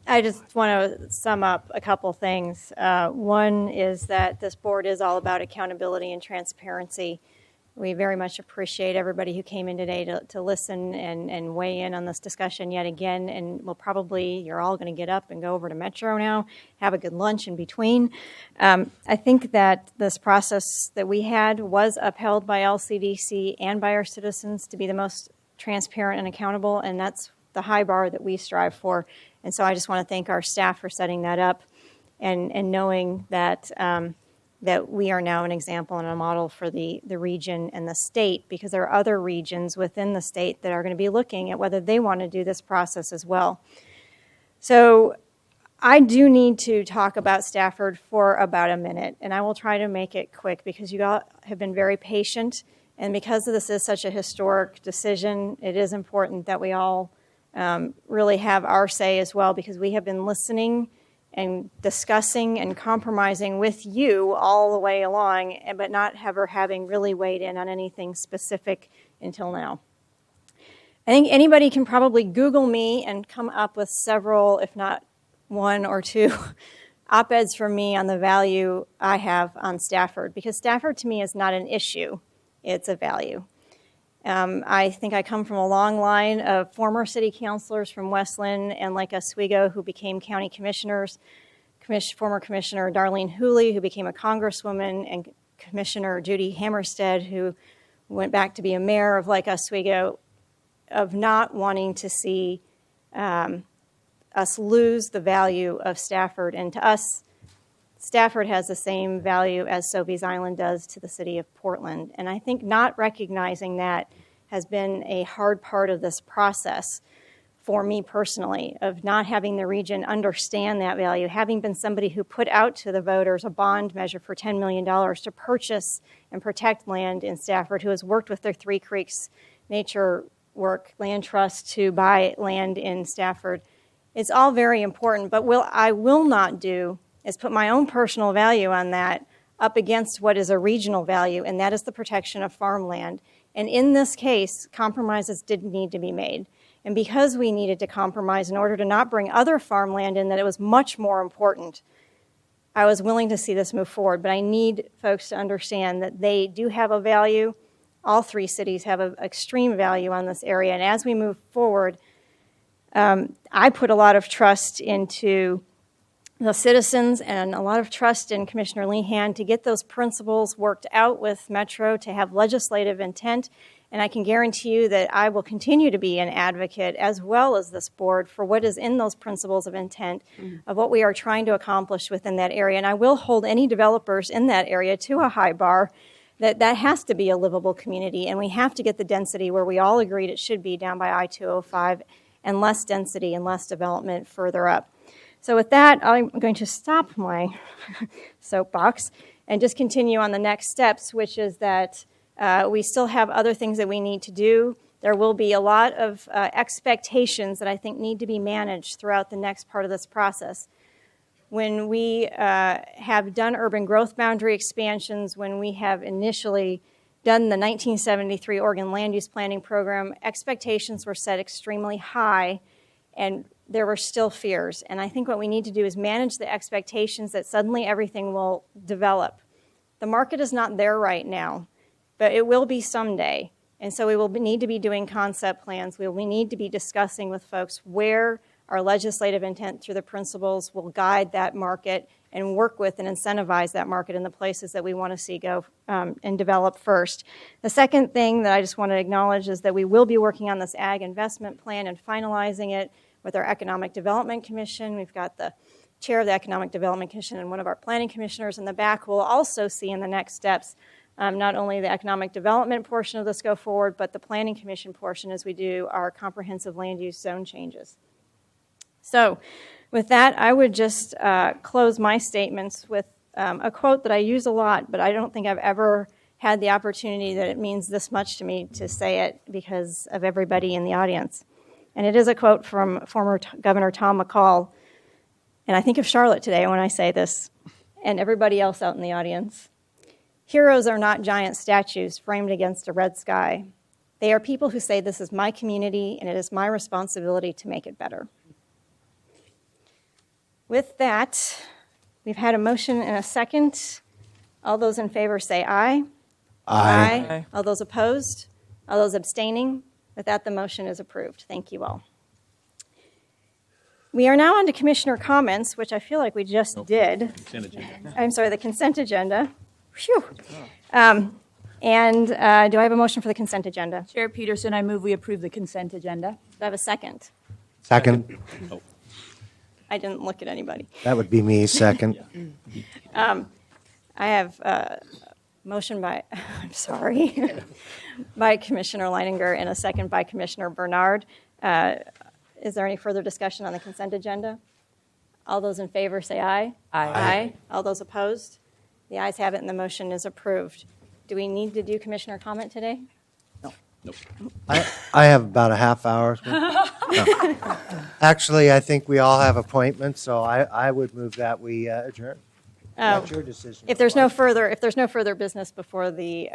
I just want to sum up a couple things. One is that this board is all about accountability and transparency. We very much appreciate everybody who came in today to listen and weigh in on this discussion yet again. And you're all going to get up and go over to Metro now, have a good lunch in between. I think that this process that we had was upheld by LCDC and by our citizens to be the most transparent and accountable, and that's the high bar that we strive for. And so I just want to thank our staff for setting that up and knowing that that we are now an example and a model for the region and the state, because there are other regions within the state that are going to be looking at whether they want to do this process as well. So I do need to talk about Stafford for about a minute, and I will try to make it quick because you all have been very patient, and because this is such a historic decision, it is important that we all really have our say as well, because we have been listening and discussing and compromising with you all the way along, but not ever having really weighed in on anything specific until now. I think anybody can probably Google me and come up with several, if not one or two, op-eds from me on the value I have on Stafford, because Stafford to me is not an issue, it's a value. I think I come from a long line of former city councilors from Westland and Lake Oswego who became county commissioners, former Commissioner Darlene Hooley, who became a congresswoman, and Commissioner Judy Hammerstead, who went back to be a mayor of Lake Oswego, of not wanting to see us lose the value of Stafford. And to us, Stafford has the same value as Sophie's Island does to the city of Portland. And I think not recognizing that has been a hard part of this process for me personally, of not having the region understand that value, having been somebody who put out to the voters a bond measure for $10 million to purchase and protect land in Stafford, who has worked with their Three Creeks Nature Work Land Trust to buy land in Stafford. It's all very important, but I will not do is put my own personal value on that up against what is a regional value, and that is the protection of farmland. And in this case, compromises did need to be made. And because we needed to compromise in order to not bring other farmland in, that it was much more important, I was willing to see this move forward. But I need folks to understand that they do have a value. All three cities have an extreme value on this area. And as we move forward, I put a lot of trust into the citizens and a lot of trust in Commissioner Lehan to get those principles worked out with Metro, to have legislative intent. And I can guarantee you that I will continue to be an advocate, as well as this board, for what is in those principles of intent of what we are trying to accomplish within that area. And I will hold any developers in that area to a high bar, that has to be a livable community. And we have to get the density where we all agreed it should be down by I-205, and less density and less development further up. So with that, I'm going to stop my soapbox and just continue on the next steps, which is that we still have other things that we need to do. There will be a lot of expectations that I think need to be managed throughout the next part of this process. When we have done urban growth boundary expansions, when we have initially done the 1973 Oregon Land Use Planning Program, expectations were set extremely high, and there were still fears. And I think what we need to do is manage the expectations that suddenly everything will develop. The market is not there right now, but it will be someday. And so we will need to be doing concept plans. We need to be discussing with folks where our legislative intent through the principles will guide that market and work with and incentivize that market in the places that we want to see go and develop first. The second thing that I just want to acknowledge is that we will be working on this ag investment plan and finalizing it with our Economic Development Commission. We've got the chair of the Economic Development Commission and one of our planning commissioners in the back. We'll also see in the next steps not only the economic development portion of this go forward, but the planning commission portion as we do our comprehensive land use zone changes. So with that, I would just close my statements with a quote that I use a lot, but I don't think I've ever had the opportunity that it means this much to me to say it because of everybody in the audience. And it is a quote from former Governor Tom McCall. And I think of Charlotte today when I say this, and everybody else out in the audience. Heroes are not giant statues framed against a red sky. They are people who say, this is my community, and it is my responsibility to make it better. With that, we've had a motion and a second. All those in favor say aye. Aye. All those opposed? All those abstaining? With that, the motion is approved. Thank you all. We are now on to commissioner comments, which I feel like we just did. Consent agenda. I'm sorry, the consent agenda. Phew. Do I have a motion for the consent agenda? Chair Peterson, I move we approve the consent agenda. Do I have a second? Second. I didn't look at anybody. That would be me, second. I have a motion by, I'm sorry, by Commissioner Leininger and a second by Commissioner Bernard. Is there any further discussion on the consent agenda? All those in favor say aye. Aye. All those opposed? The ayes have it and the motion is approved. Do we need to do commissioner comment today? Nope. I have about a half hour. No. Actually, I think we all have appointments, so I would move that we adjourn. That's your decision. If there's no further business before the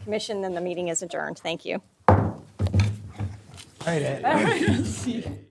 commission, then the meeting is adjourned. Thank you. All right, Ed.